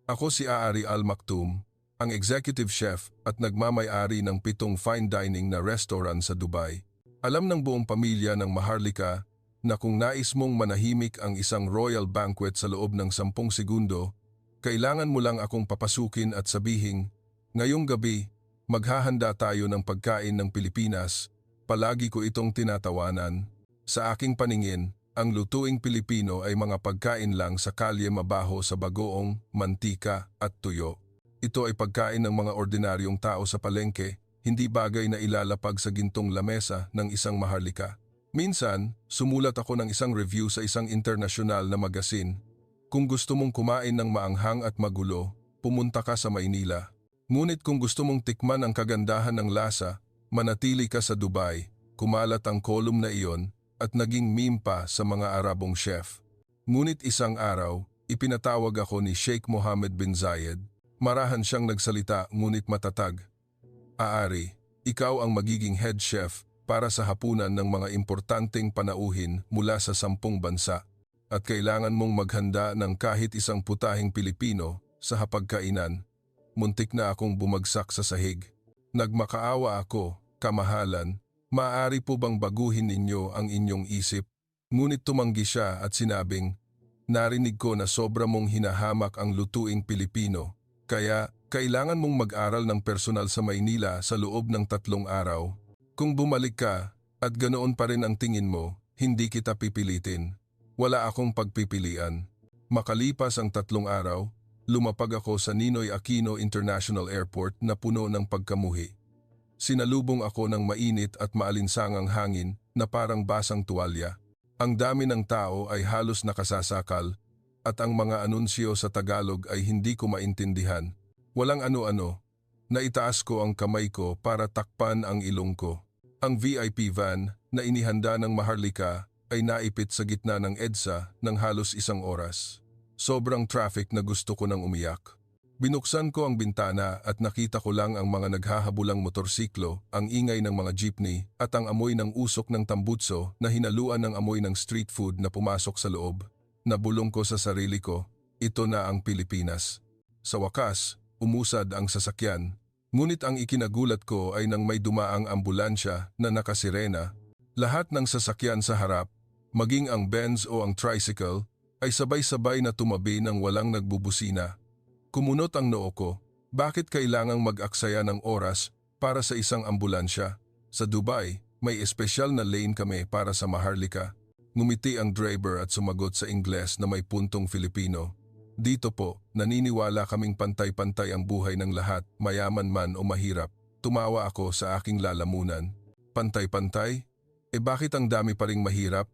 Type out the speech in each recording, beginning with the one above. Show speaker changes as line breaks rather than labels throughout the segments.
Ako si Aari Al Maktoum, ang executive chef at nagmamay-ari ng 7 fine dining na restaurant sa Dubai. Alam ng buong pamilya ng Maharlika na kung nais mong manahimik ang isang royal banquet sa loob ng 10 segundo, kailangan mo lang akong papasukin at sabihin, ngayong gabi, maghahanda tayo ng pagkain ng Pilipinas. Palagi ko itong tinatawanan. Sa aking paningin, ang lutuing Pilipino ay mga pagkain lang sa kalye mabaho sa bagoong, mantika at tuyo. Ito ay pagkain ng mga ordinaryong tao sa palengke, hindi bagay na ilalapag sa gintong lamesa ng isang Maharlika. Minsan, sumulat ako ng isang review sa isang internasyonal na magasin. Kung gusto mong kumain ng maanghang at magulo, pumunta ka sa Maynila. Ngunit kung gusto mong tikman ang kagandahan ng lasa, manatili ka sa Dubai. Kumalat ang kolum na iyon at naging meme pa sa mga Arabong chef. Ngunit isang araw, ipinatawag ako ni Sheikh Mohammed bin Zayed. Marahan siyang nagsalita ngunit matatag. Aari, ikaw ang magiging head chef para sa hapunan ng mga importanteng panauhin mula sa 10 bansa at kailangan mong maghanda ng kahit isang putahing Pilipino sa hapagkainan. Muntik na akong bumagsak sa sahig. Nagmakaawa ako, kamahalan, maaari po bang baguhin ninyo ang inyong isip? Ngunit tumanggi siya at sinabing, narinig ko na sobra mong hinahamak ang lutuing Pilipino, kaya kailangan mong mag-aral ng personal sa Maynila sa loob ng 3 araw. Kung bumalik ka at ganoon pa rin ang tingin mo, hindi kita pipilitin. Wala akong pagpipilian. Makalipas ang 3 araw, lumapag ako sa Ninoy Aquino International Airport na puno ng pagkamuhi. Sinalubong ako ng mainit at maalinsangang hangin na parang basang tuwalya. Ang dami ng tao ay halos nakasasakal at ang mga anunsyo sa Tagalog ay hindi ko maintindihan. Walang ano-ano. Naitaas ko ang kamay ko para takpan ang ilong ko. Ang VIP van na inihanda ng Maharlika ay naipit sa gitna ng EDSA ng halos 1 oras. Sobrang traffic na gusto ko nang umiyak. Binuksan ko ang bintana at nakita ko lang ang mga naghahabulang motorsiklo, ang ingay ng mga jeepney at ang amoy ng usok ng tambutso na hinaluan ng amoy ng street food na pumasok sa loob. Nabulong ko sa sarili ko, ito na ang Pilipinas. Sa wakas, umusad ang sasakyan. Ngunit ang ikinagulat ko ay nang may dumaang ambulansya na nakasirena. Lahat ng sasakyan sa harap, maging ang Benz o ang tricycle, ay sabay-sabay na tumabi nang walang nagbubusina. Kumunot ang noo ko, bakit kailangang mag-aksaya ng oras para sa isang ambulansya? Sa Dubai, may espesyal na lane kami para sa Maharlika. Ngumiti ang driver at sumagot sa Ingles na may puntong Filipino. Dito po, naniniwala kaming pantay-pantay ang buhay ng lahat, mayaman man o mahirap. Tumawa ako sa aking lalamunan. Pantay-pantay? Bakit ang dami pa ring mahirap?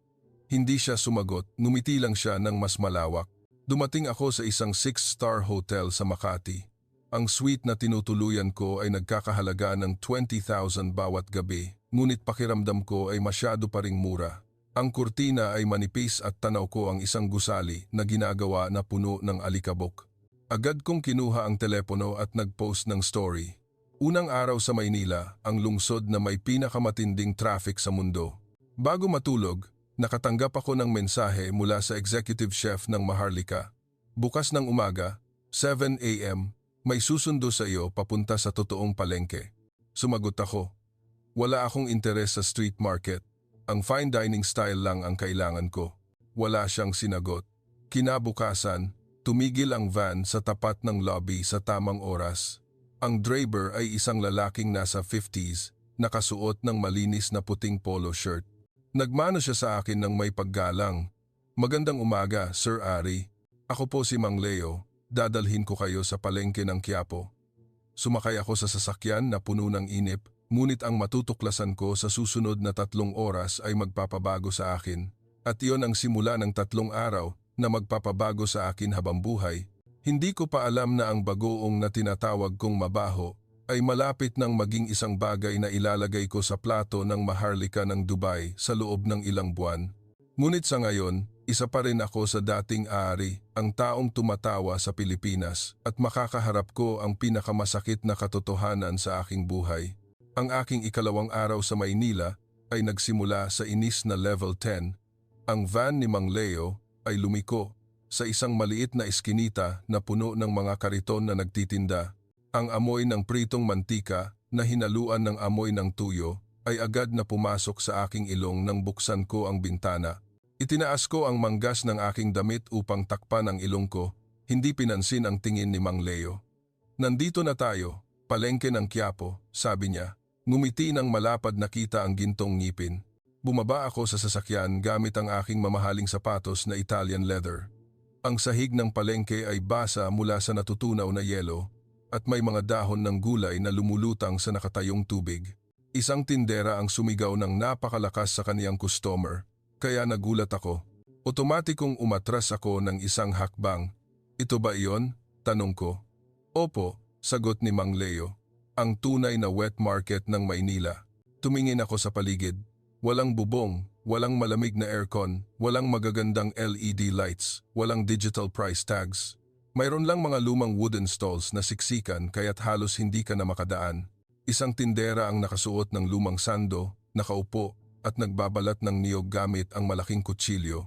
Hindi siya sumagot, ngumiti lang siya ng mas malawak. Dumating ako sa isang 6-star hotel sa Makati. Ang suite na tinutuluyan ko ay nagkakahalaga ng 20,000 bawat gabi, ngunit pakiramdam ko ay masyado pa ring mura. Ang kurtina ay manipis at tanaw ko ang isang gusali na ginagawa na puno ng alikabok. Agad kong kinuha ang telepono at nag-post ng story. Unang araw sa Maynila, ang lungsod na may pinakamatinding traffic sa mundo. Bago matulog, nakatanggap ako ng mensahe mula sa executive chef ng Maharlika. Bukas ng umaga, 7 a.m., may susundo sa iyo papunta sa totoong palengke. Sumagot ako. Wala akong interes sa street market. Ang fine dining style lang ang kailangan ko. Wala siyang sinagot. Kinabukasan, tumigil ang van sa tapat ng lobby sa tamang oras. Ang driver ay isang lalaking nasa 50s, nakasuot ng malinis na puting polo shirt. Nagmano siya sa akin ng may paggalang. Magandang umaga, Sir Ari. Ako po si Mang Leo. Dadalhin ko kayo sa palengke ng Quiapo. Sumakay ako sa sasakyan na puno ng inip, ngunit ang matutuklasan ko sa susunod na 3 oras ay magpapabago sa akin. At iyon ang simula ng 3 araw na magpapabago sa akin habang buhay. Hindi ko pa alam na ang bagoong na tinatawag kong mabaho ay malapit nang maging isang bagay na ilalagay ko sa plato ng Maharlika ng Dubai sa loob ng ilang buwan. Ngunit sa ngayon, isa pa rin ako sa dating Aari, ang taong tumatawa sa Pilipinas at makakaharap ko ang pinakamasakit na katotohanan sa aking buhay. Ang aking ikalawang araw sa Maynila ay nagsimula sa inis na level 10. Ang van ni Mang Leo ay lumiko. sa isang maliit na eskinita na puno ng mga kariton na nagtitinda. Ang amoy ng pritong mantika na hinaluan ng amoy ng tuyo ay agad na pumasok sa aking ilong nang buksan ko ang bintana. Itinaas ko ang manggas ng aking damit upang takpan ang ilong ko, hindi pinansin ang tingin ni Mang Leo. Nandito na tayo, palengke ng Quiapo, sabi niya. Ngumiti ng malapad na kita ang gintong ngipin. Bumaba ako sa sasakyan gamit ang aking mamahaling sapatos na Italian leather. Ang sahig ng palengke ay basa mula sa natutunaw na yelo at may mga dahon ng gulay na lumulutang sa nakatayong tubig. Isang tindera ang sumigaw ng napakalakas sa kaniyang customer, kaya nagulat ako. Otomatikong umatras ako ng isang hakbang. Ito ba iyon? Tanong ko. Opo, sagot ni Mang Leo. Ang tunay na wet market ng Maynila. Tumingin ako sa paligid. Walang bubong, walang malamig na aircon, walang magagandang LED lights, walang digital price tags. Mayroon lang mga lumang wooden stalls na siksikan kaya't halos hindi ka na makadaan. Isang tindera ang nakasuot ng lumang sando, nakaupo at nagbabalat ng niyog gamit ang malaking kutsilyo.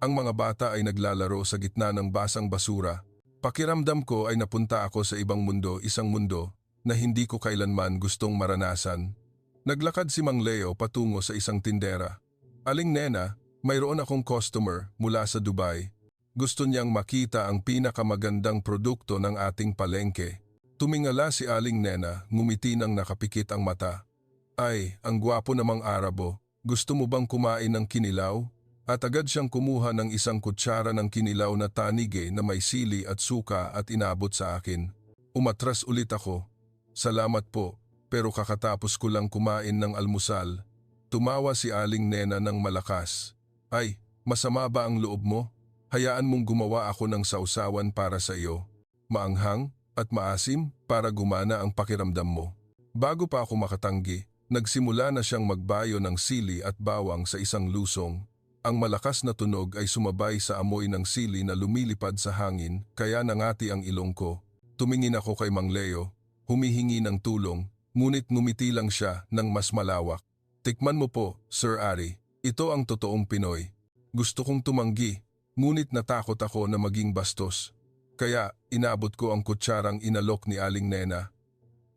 Ang mga bata ay naglalaro sa gitna ng basang basura. Pakiramdam ko ay napunta ako sa ibang mundo, isang mundo na hindi ko kailanman gustong maranasan. Naglakad si Mang Leo patungo sa isang tindera. Aling Nena, mayroon akong customer mula sa Dubai. Gusto niyang makita ang pinakamagandang produkto ng ating palengke. Tumingala si Aling Nena, ngumiti ng nakapikit ang mata. Ay, ang gwapo namang Arabo. Gusto mo bang kumain ng kinilaw? At agad siyang kumuha ng isang kutsara ng kinilaw na tanige na may sili at suka at inabot sa akin. Umatras ulit ako. Salamat po. Pero kakatapos ko lang kumain ng almusal. Tumawa si Aling Nena ng malakas. Ay, masama ba ang loob mo? Hayaan mong gumawa ako ng sausawan para sa iyo. Maanghang at maasim para gumana ang pakiramdam mo. Bago pa ako makatanggi, nagsimula na siyang magbayo ng sili at bawang sa isang lusong. Ang malakas na tunog ay sumabay sa amoy ng sili na lumilipad sa hangin kaya nangati ang ilong ko. Tumingin ako kay Mang Leo, humihingi ng tulong. Ngunit ngumiti lang siya ng mas malawak. Tikman mo po, Sir Ari. Ito ang totoong Pinoy. Gusto kong tumanggi, ngunit natakot ako na maging bastos. Kaya inabot ko ang kutsarang inalok ni Aling Nena.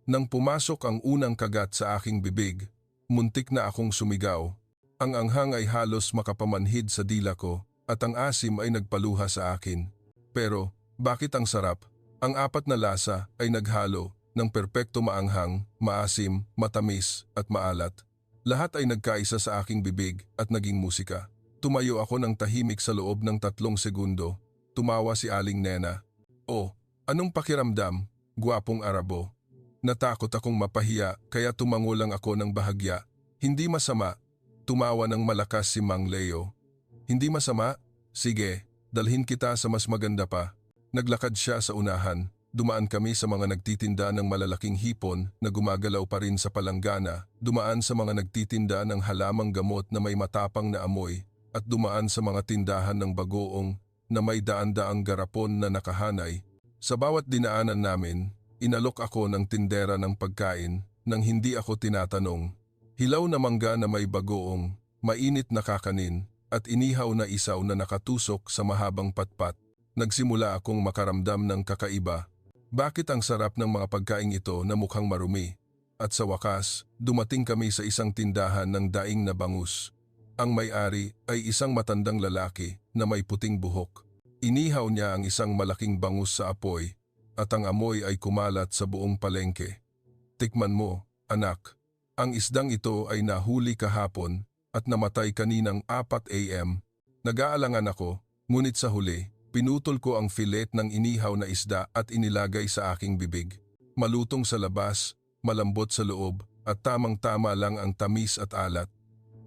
Nang pumasok ang unang kagat sa aking bibig, muntik na akong sumigaw. Ang anghang ay halos makapamanhid sa dila ko at ang asim ay nagpaluha sa akin. Pero bakit ang sarap? Ang apat na lasa ay naghalo ng perpekto maanghang, maasim, matamis at maalat. Lahat ay nagkaisa sa aking bibig at naging musika. Tumayo ako ng tahimik sa loob ng 3 segundo. Tumawa si Aling Nena. Oh, anong pakiramdam, gwapong Arabo? Natakot akong mapahiya kaya tumango lang ako ng bahagya. Hindi masama. Tumawa ng malakas si Mang Leo. Hindi masama? Sige, dalhin kita sa mas maganda pa. Naglakad siya sa unahan. Dumaan kami sa mga nagtitinda ng malalaking hipon na gumagalaw pa rin sa palanggana, dumaan sa mga nagtitinda ng halamang gamot na may matapang na amoy, at dumaan sa mga tindahan ng bagoong na may daan-daang garapon na nakahanay. Sa bawat dinaanan namin, inalok ako ng tindera ng pagkain nang hindi ako tinatanong. Hilaw na mangga na may bagoong, mainit na kakanin, at inihaw na isaw na nakatusok sa mahabang patpat. Nagsimula akong makaramdam ng kakaiba. Bakit ang sarap ng mga pagkain ito na mukhang marumi? At sa wakas, dumating kami sa isang tindahan ng daing na bangus. Ang may-ari ay isang matandang lalaki na may puting buhok. Inihaw niya ang isang malaking bangus sa apoy at ang amoy ay kumalat sa buong palengke. Tikman mo, anak. Ang isdang ito ay nahuli kahapon at namatay kaninang 4 AM. Nag-aalangan ako, ngunit sa huli, pinutol ko ang filet ng inihaw na isda at inilagay sa aking bibig. Malutong sa labas, malambot sa loob at tamang-tama lang ang tamis at alat.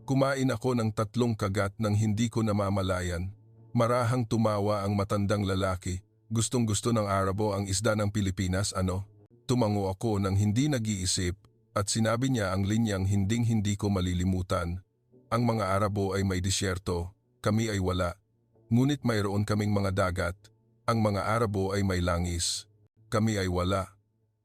Kumain ako ng 3 kagat nang hindi ko namamalayan. Marahang tumawa ang matandang lalaki. Gustong-gusto ng Arabo ang isda ng Pilipinas, ano? Tumango ako nang hindi nag-iisip at sinabi niya ang linyang hinding-hindi ko malilimutan. Ang mga Arabo ay may disyerto, kami ay wala. Ngunit mayroon kaming mga dagat. Ang mga Arabo ay may langis. Kami ay wala.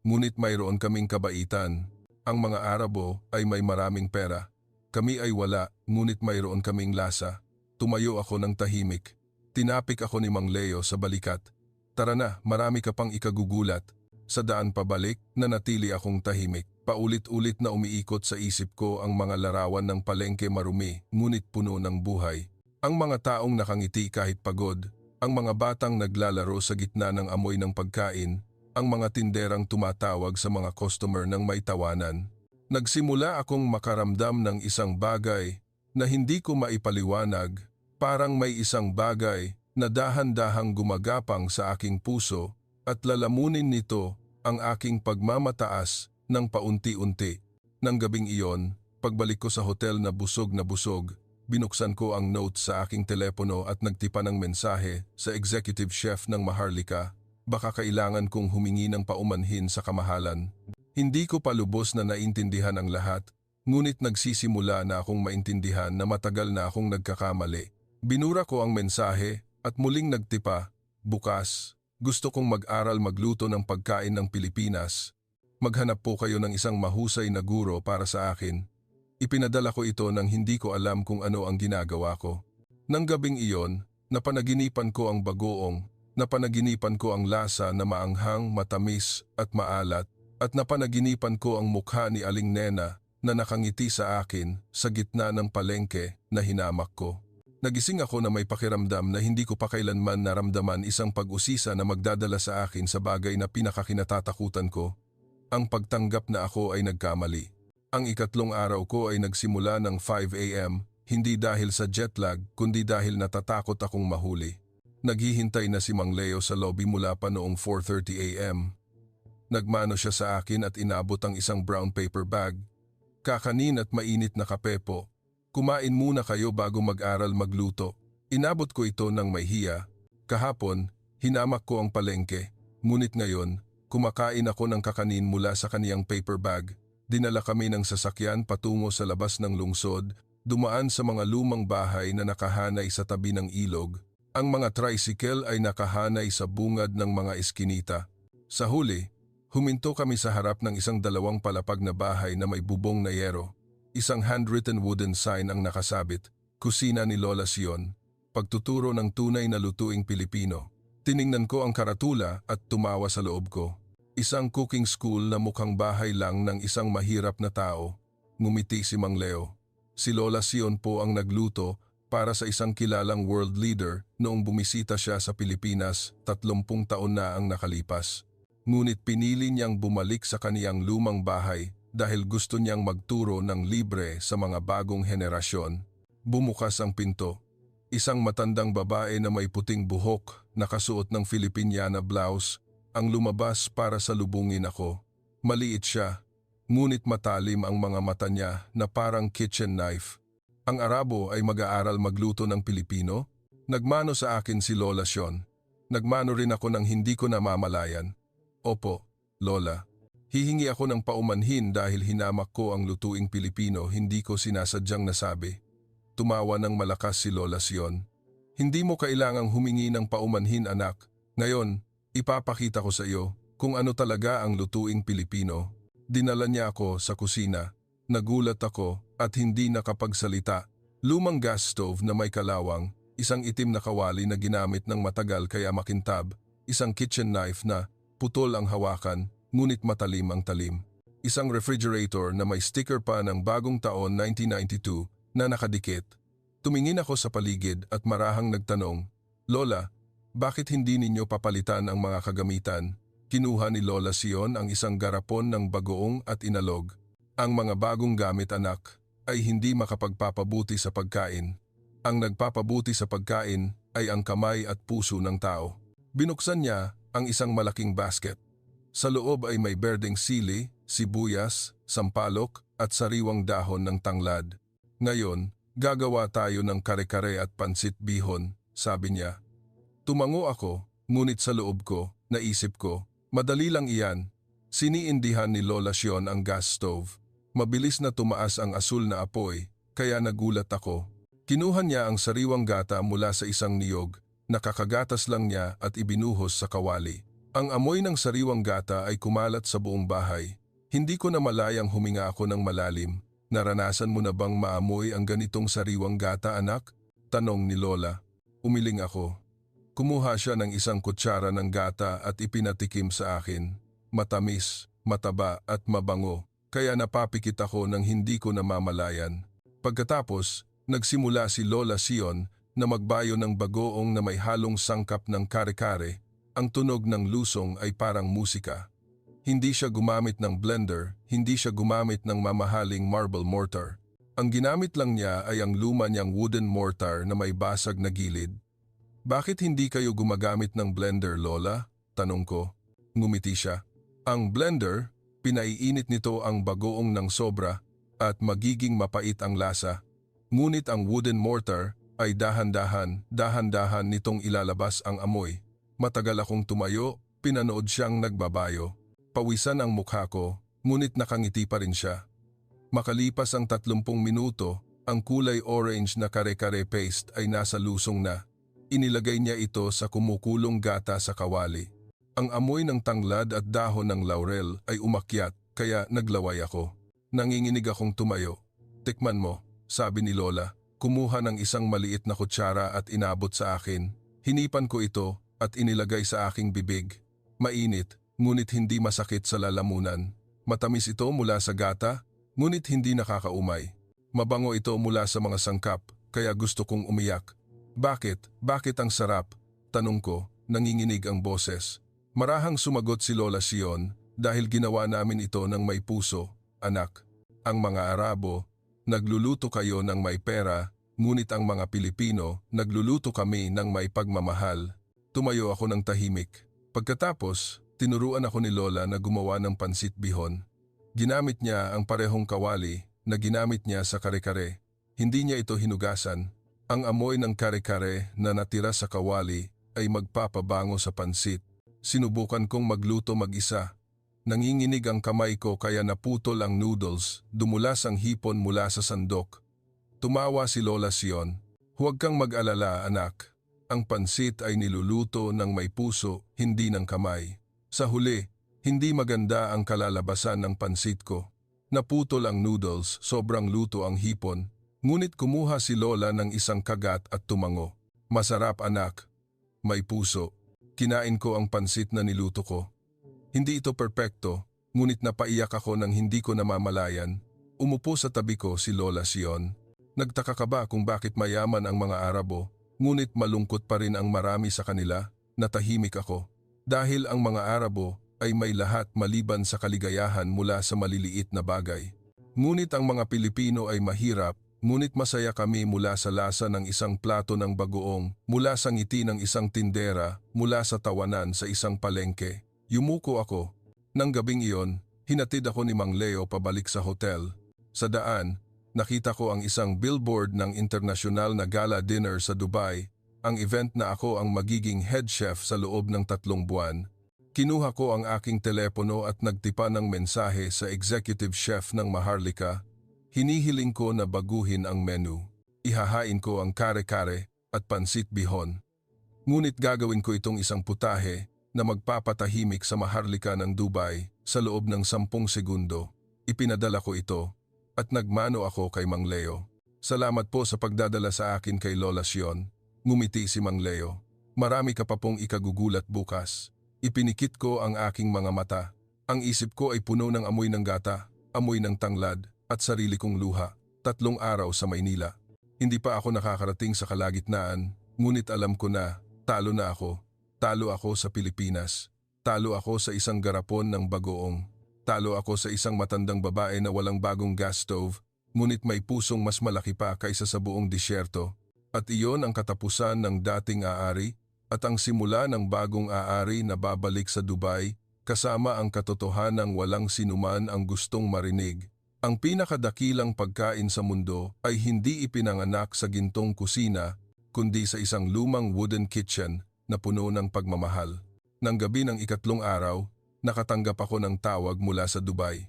Ngunit mayroon kaming kabaitan. Ang mga Arabo ay may maraming pera. Kami ay wala, ngunit mayroon kaming lasa. Tumayo ako ng tahimik. Tinapik ako ni Mang Leo sa balikat. Tara na, marami ka pang ikagugulat. Sa daan pabalik, nanatili akong tahimik. Paulit-ulit na umiikot sa isip ko ang mga larawan ng palengke marumi, ngunit puno ng buhay. Ang mga taong nakangiti kahit pagod, ang mga batang naglalaro sa gitna ng amoy ng pagkain, ang mga tinderang tumatawag sa mga customer ng may tawanan. Nagsimula akong makaramdam ng isang bagay na hindi ko maipaliwanag, parang may isang bagay na dahan-dahang gumagapang sa aking puso at lalamunin nito ang aking pagmamataas ng paunti-unti. Nang gabing iyon, pagbalik ko sa hotel na busog, binuksan ko ang notes sa aking telepono at nagtipa ng mensahe sa executive chef ng Maharlika. Baka kailangan kong humingi ng paumanhin sa kamahalan. Hindi ko pa lubos na naintindihan ang lahat, ngunit nagsisimula na akong maintindihan na matagal na akong nagkakamali. Binura ko ang mensahe at muling nagtipa, bukas, gusto kong mag-aral magluto ng pagkain ng Pilipinas. Maghanap po kayo ng isang mahusay na guro para sa akin. Ipinadala ko ito nang hindi ko alam kung ano ang ginagawa ko. Nang gabing iyon, napanaginipan ko ang bagoong, napanaginipan ko ang lasa na maanghang, matamis at maalat, at napanaginipan ko ang mukha ni Aling Nena na nakangiti sa akin sa gitna ng palengke na hinamak ko. Nagising ako na may pakiramdam na hindi ko pa kailanman naramdaman isang pag-usisa na magdadala sa akin sa bagay na pinakakinatatakutan ko, ang pagtanggap na ako ay nagkamali. Ang ikatlong araw ko ay nagsimula ng 5 a.m., hindi dahil sa jetlag kundi dahil natatakot akong mahuli. Naghihintay na si Mang Leo sa lobby mula pa noong 4:30 a.m. Nagmano siya sa akin at inabot ang isang brown paper bag. Kakanin at mainit na kape po. Kumain muna kayo bago mag-aral magluto. Inabot ko ito ng may hiya. Kahapon, hinamak ko ang palengke. Ngunit ngayon, kumakain ako ng kakanin mula sa kaniyang paper bag. Dinala kami ng sasakyan patungo sa labas ng lungsod, dumaan sa mga lumang bahay na nakahanay sa tabi ng ilog. Ang mga tricycle ay nakahanay sa bungad ng mga eskinita. Sa huli, huminto kami sa harap ng isang 2 palapag na bahay na may bubong na yero. Isang handwritten wooden sign ang nakasabit, kusina ni Lola Sion, pagtuturo ng tunay na lutuing Pilipino. Tiningnan ko ang karatula at tumawa sa loob ko. Isang cooking school na mukhang bahay lang ng isang mahirap na tao. Ngumiti si Mang Leo. Si Lola Sion po ang nagluto para sa isang kilalang world leader noong bumisita siya sa Pilipinas 30 taon na ang nakalipas. Ngunit pinili niyang bumalik sa kaniyang lumang bahay dahil gusto niyang magturo ng libre sa mga bagong henerasyon. Bumukas ang pinto. Isang matandang babae na may puting buhok, nakasuot ng Filipiniana blouse, ang lumabas para salubungin ako. Maliit siya, ngunit matalim ang mga mata niya na parang kitchen knife. Ang Arabo ay mag-aaral magluto ng Pilipino? Nagmano sa akin si Lola Sion. Nagmano rin ako ng hindi ko namamalayan. Opo, Lola. Hihingi ako ng paumanhin dahil hinamak ko ang lutuing Pilipino, hindi ko sinasadyang nasabi. Tumawa ng malakas si Lola Sion. Hindi mo kailangang humingi ng paumanhin, anak. Ngayon, ipapakita ko sa iyo kung ano talaga ang lutuing Pilipino. Dinala niya ako sa kusina. Nagulat ako at hindi nakapagsalita. Lumang gas stove na may kalawang, isang itim na kawali na ginamit ng matagal kaya makintab, isang kitchen knife na putol ang hawakan, ngunit matalim ang talim. Isang refrigerator na may sticker pa ng bagong taon 1992 na nakadikit. Tumingin ako sa paligid at marahang nagtanong, Lola, bakit hindi ninyo papalitan ang mga kagamitan? Kinuha ni Lola Sion ang isang garapon ng bagoong at inalog. Ang mga bagong gamit, anak, ay hindi makapagpapabuti sa pagkain. Ang nagpapabuti sa pagkain ay ang kamay at puso ng tao. Binuksan niya ang isang malaking basket. Sa loob ay may berdeng sili, sibuyas, sampalok at sariwang dahon ng tanglad. Ngayon, gagawa tayo ng kare-kare at pansit bihon, sabi niya. Tumango ako, ngunit sa loob ko, naisip ko, madali lang iyan. Siniindihan ni Lola Sion ang gas stove. Mabilis na tumaas ang asul na apoy, kaya nagulat ako. Kinuha niya ang sariwang gata mula sa isang niyog, nakakagatas lang niya at ibinuhos sa kawali. Ang amoy ng sariwang gata ay kumalat sa buong bahay. Hindi ko na malayang huminga ako ng malalim. Naranasan mo na bang maamoy ang ganitong sariwang gata, anak? Tanong ni Lola. Umiling ako. Kumuha siya ng isang kutsara ng gata at ipinatikim sa akin. Matamis, mataba at mabango, kaya napapikit ako nang hindi ko namamalayan. Pagkatapos, nagsimula si Lola Sion na magbayo ng bagoong na may halong sangkap ng kare-kare. Ang tunog ng lusong ay parang musika. Hindi siya gumamit ng blender, hindi siya gumamit ng mamahaling marble mortar. Ang ginamit lang niya ay ang luma niyang wooden mortar na may basag na gilid. "Bakit hindi kayo gumagamit ng blender, Lola?" tanong ko. Ngumiti siya. Ang blender, pinaiinit nito ang bagoong ng sobra at magiging mapait ang lasa. Ngunit ang wooden mortar ay dahan-dahan nitong ilalabas ang amoy. Matagal akong tumayo, pinanood siyang nagbabayo. Pawisan ang mukha ko, ngunit nakangiti pa rin siya. Makalipas ang 30 minuto, ang kulay orange na kare-kare paste ay nasa lusong na. Inilagay niya ito sa kumukulong gata sa kawali. Ang amoy ng tanglad at dahon ng laurel ay umakyat, kaya naglaway ako. Nanginginig akong tumayo. "Tikman mo," sabi ni Lola. Kumuha ng isang maliit na kutsara at inabot sa akin. Hinipan ko ito at inilagay sa aking bibig. Mainit, ngunit hindi masakit sa lalamunan. Matamis ito mula sa gata, ngunit hindi nakakaumay. Mabango ito mula sa mga sangkap, kaya gusto kong umiyak. "Bakit? Bakit ang sarap?" tanong ko, nanginginig ang boses. Marahang sumagot si Lola Sion, "Dahil ginawa namin ito ng may puso, anak. Ang mga Arabo, nagluluto kayo ng may pera, ngunit ang mga Pilipino, nagluluto kami ng may pagmamahal." Tumayo ako ng tahimik. Pagkatapos, tinuruan ako ni Lola na gumawa ng pansit bihon. Ginamit niya ang parehong kawali na ginamit niya sa kare-kare. Hindi niya ito hinugasan. Ang amoy ng kare-kare na natira sa kawali ay magpapabango sa pansit. Sinubukan kong magluto mag-isa. Nanginginig ang kamay ko kaya naputol ang noodles, dumulas ang hipon mula sa sandok. Tumawa si Lola Sion. "Huwag kang mag-alala, anak. Ang pansit ay niluluto ng may puso, hindi ng kamay." Sa huli, hindi maganda ang kalalabasan ng pansit ko. Naputol ang noodles, sobrang luto ang hipon. Ngunit kumuha si Lola ng isang kagat at tumango. "Masarap, anak. May puso." Kinain ko ang pansit na niluto ko. Hindi ito perpekto, ngunit napaiyak ako nang hindi ko namamalayan. Umupo sa tabi ko si Lola Sion. "Nagtaka ka ba kung bakit mayaman ang mga Arabo, ngunit malungkot pa rin ang marami sa kanila?" Natahimik ako. Dahil ang mga Arabo ay may lahat maliban sa kaligayahan mula sa maliliit na bagay. Ngunit ang mga Pilipino ay mahirap, ngunit masaya kami mula sa lasa ng isang plato ng bagoong, mula sa ngiti ng isang tindera, mula sa tawanan sa isang palengke. Yumuko ako. Nang gabing iyon, hinatid ako ni Mang Leo pabalik sa hotel. Sa daan, nakita ko ang isang billboard ng internasyonal na gala dinner sa Dubai, ang event na ako ang magiging head chef sa loob ng 3 buwan. Kinuha ko ang aking telepono at nagtipa ng mensahe sa executive chef ng Maharlika. Hinihiling ko na baguhin ang menu. Ihahain ko ang kare-kare at pansit bihon. Ngunit gagawin ko itong isang putahe na magpapatahimik sa Maharlika ng Dubai sa loob ng 10 segundo. Ipinadala ko ito at nagmano ako kay Mang Leo. "Salamat po sa pagdadala sa akin kay Lola Sion." Ngumiti si Mang Leo. "Marami ka pa pong ikagugulat bukas." Ipinikit ko ang aking mga mata. Ang isip ko ay puno ng amoy ng gata, amoy ng tanglad, at sarili kong luha. 3 araw sa Maynila. Hindi pa ako nakakarating sa kalagitnaan, ngunit alam ko na, talo na ako. Talo ako sa Pilipinas. Talo ako sa isang garapon ng bagoong. Talo ako sa isang matandang babae na walang bagong gas stove, ngunit may pusong mas malaki pa kaysa sa buong disyerto. At iyon ang katapusan ng dating aari, at ang simula ng bagong aari na babalik sa Dubai, kasama ang katotohanang walang sinuman ang gustong marinig. Ang pinakadakilang pagkain sa mundo ay hindi ipinanganak sa gintong kusina, kundi sa isang lumang wooden kitchen na puno ng pagmamahal. Nang gabi ng 3 araw, nakatanggap ako ng tawag mula sa Dubai.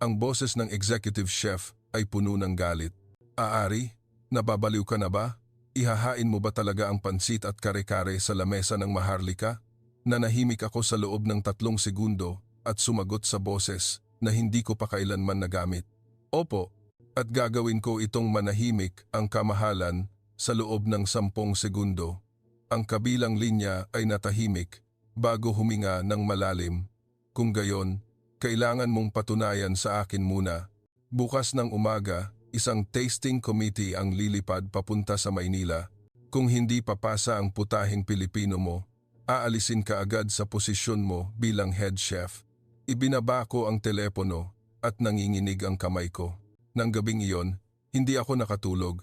Ang boses ng executive chef ay puno ng galit. "Aari, nababaliw ka na ba? Ihahain mo ba talaga ang pansit at kare-kare sa lamesa ng Maharlika?" Nanahimik ako sa loob ng 3 segundo at sumagot sa boses na hindi ko pa kailanman nagamit. "Opo, at gagawin ko itong manahimik ang kamahalan sa loob ng 10 segundo." Ang kabilang linya ay natahimik bago huminga ng malalim. Kung gayon, kailangan mong patunayan sa akin muna. Bukas ng umaga, isang tasting committee ang lilipad papunta sa Maynila. Kung hindi papasa ang putahing Pilipino mo, aalisin ka agad sa posisyon mo bilang head chef. Ibinaba ko ang telepono at nanginginig ang kamay ko. Nang gabing iyon, hindi ako nakatulog.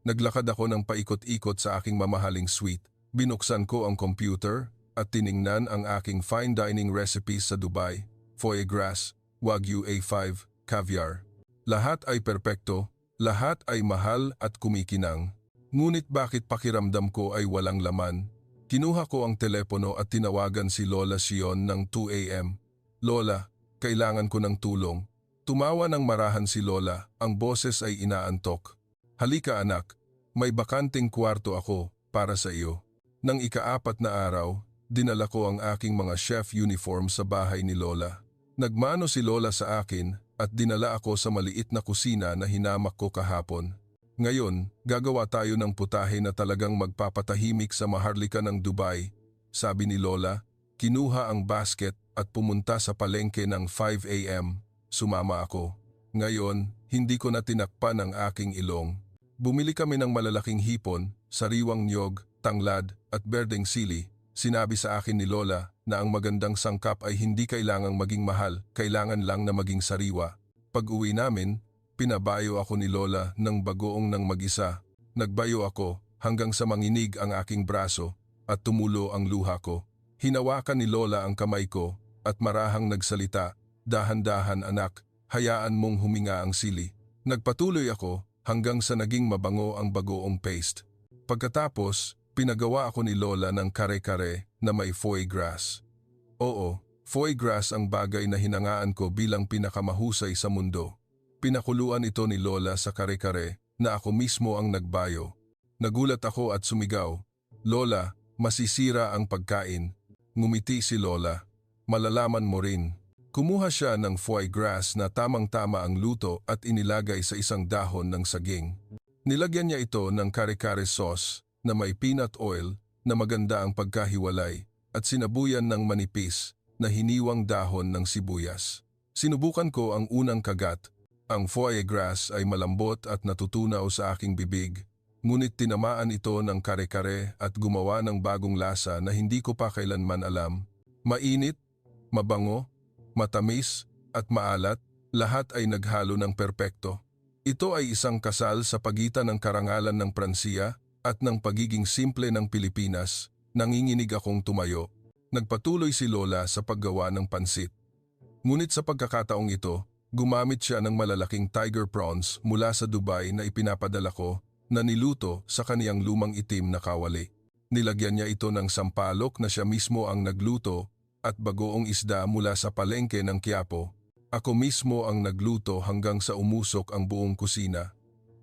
Naglakad ako ng paikot-ikot sa aking mamahaling suite. Binuksan ko ang computer at tiningnan ang aking fine dining recipes sa Dubai, foie gras, Wagyu A5, caviar. Lahat ay perpekto, lahat ay mahal at kumikinang. Ngunit bakit pakiramdam ko ay walang laman? Kinuha ko ang telepono at tinawagan si Lola Sion ng 2 a.m. Lola, kailangan ko ng tulong. Tumawa ng marahan si Lola, ang boses ay inaantok. Halika anak, may bakanting kwarto ako para sa iyo. Nang ika-4 na araw, dinala ko ang aking mga chef uniform sa bahay ni Lola. Nagmano si Lola sa akin at dinala ako sa maliit na kusina na hinamak ko kahapon. Ngayon, gagawa tayo ng putahe na talagang magpapatahimik sa maharlika ng Dubai, sabi ni Lola. Kinuha ang basket at pumunta sa palengke ng 5 a.m. Sumama ako. Ngayon, hindi ko na tinakpan ang aking ilong. Bumili kami ng malalaking hipon, sariwang niyog, tanglad at berdeng sili. Sinabi sa akin ni Lola na ang magandang sangkap ay hindi kailangang maging mahal, kailangan lang na maging sariwa. Pag-uwi namin, pinabayo ako ni Lola ng bagoong ng mag-isa. Nagbayo ako hanggang sa manginig ang aking braso at tumulo ang luha ko. Hinawakan ni Lola ang kamay ko at marahang nagsalita, "Dahan-dahan anak, hayaan mong huminga ang sili." Nagpatuloy ako hanggang sa naging mabango ang bagoong paste. Pagkatapos, pinagawa ako ni Lola ng kare-kare na may foie gras. Oo, foie gras ang bagay na hinangaan ko bilang pinakamahusay sa mundo. Pinakuluan ito ni Lola sa kare-kare na ako mismo ang nagbayo. Nagulat ako at sumigaw, "Lola, masisira ang pagkain." Ngumiti si Lola, "Malalaman mo rin." Kumuha siya ng foie gras na tamang-tama ang luto at inilagay sa isang dahon ng saging. Nilagyan niya ito ng kare-kare sauce na may peanut oil na maganda ang pagkahiwalay at sinabuyan ng manipis na hiniwang dahon ng sibuyas. Sinubukan ko ang unang kagat. Ang foie gras ay malambot at natutunaw sa aking bibig, ngunit tinamaan ito ng kare-kare at gumawa ng bagong lasa na hindi ko pa kailanman alam. Mainit, mabango, matamis at maalat, lahat ay naghalo ng perpekto. Ito ay isang kasal sa pagitan ng karangalan ng Pransiya at ng pagiging simple ng Pilipinas. Nanginginig akong tumayo. Nagpatuloy si Lola sa paggawa ng pansit. Ngunit sa pagkakataong ito, gumamit siya ng malalaking tiger prawns mula sa Dubai na ipinapadala ko na niluto sa kaniyang lumang itim na kawali. Nilagyan niya ito ng sampalok na siya mismo ang nagluto at bagoong isda mula sa palengke ng Quiapo. Ako mismo ang nagluto hanggang sa umusok ang buong kusina.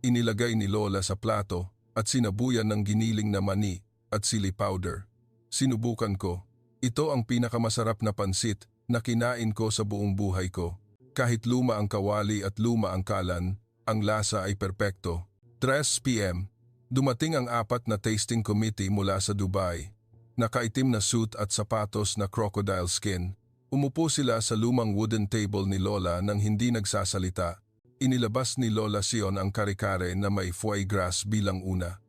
Inilagay ni Lola sa plato at sinabuyan ng giniling na mani at chili powder. Sinubukan ko. Ito ang pinakamasarap na pansit na kinain ko sa buong buhay ko. Kahit luma ang kawali at luma ang kalan, ang lasa ay perpekto. 3 p.m. Dumating ang 4 na tasting committee mula sa Dubai. Nakaitim na suit at sapatos na crocodile skin. Umupo sila sa lumang wooden table ni Lola nang hindi nagsasalita. Inilabas ni Lola Sion ang kare-kare na may foie gras bilang una.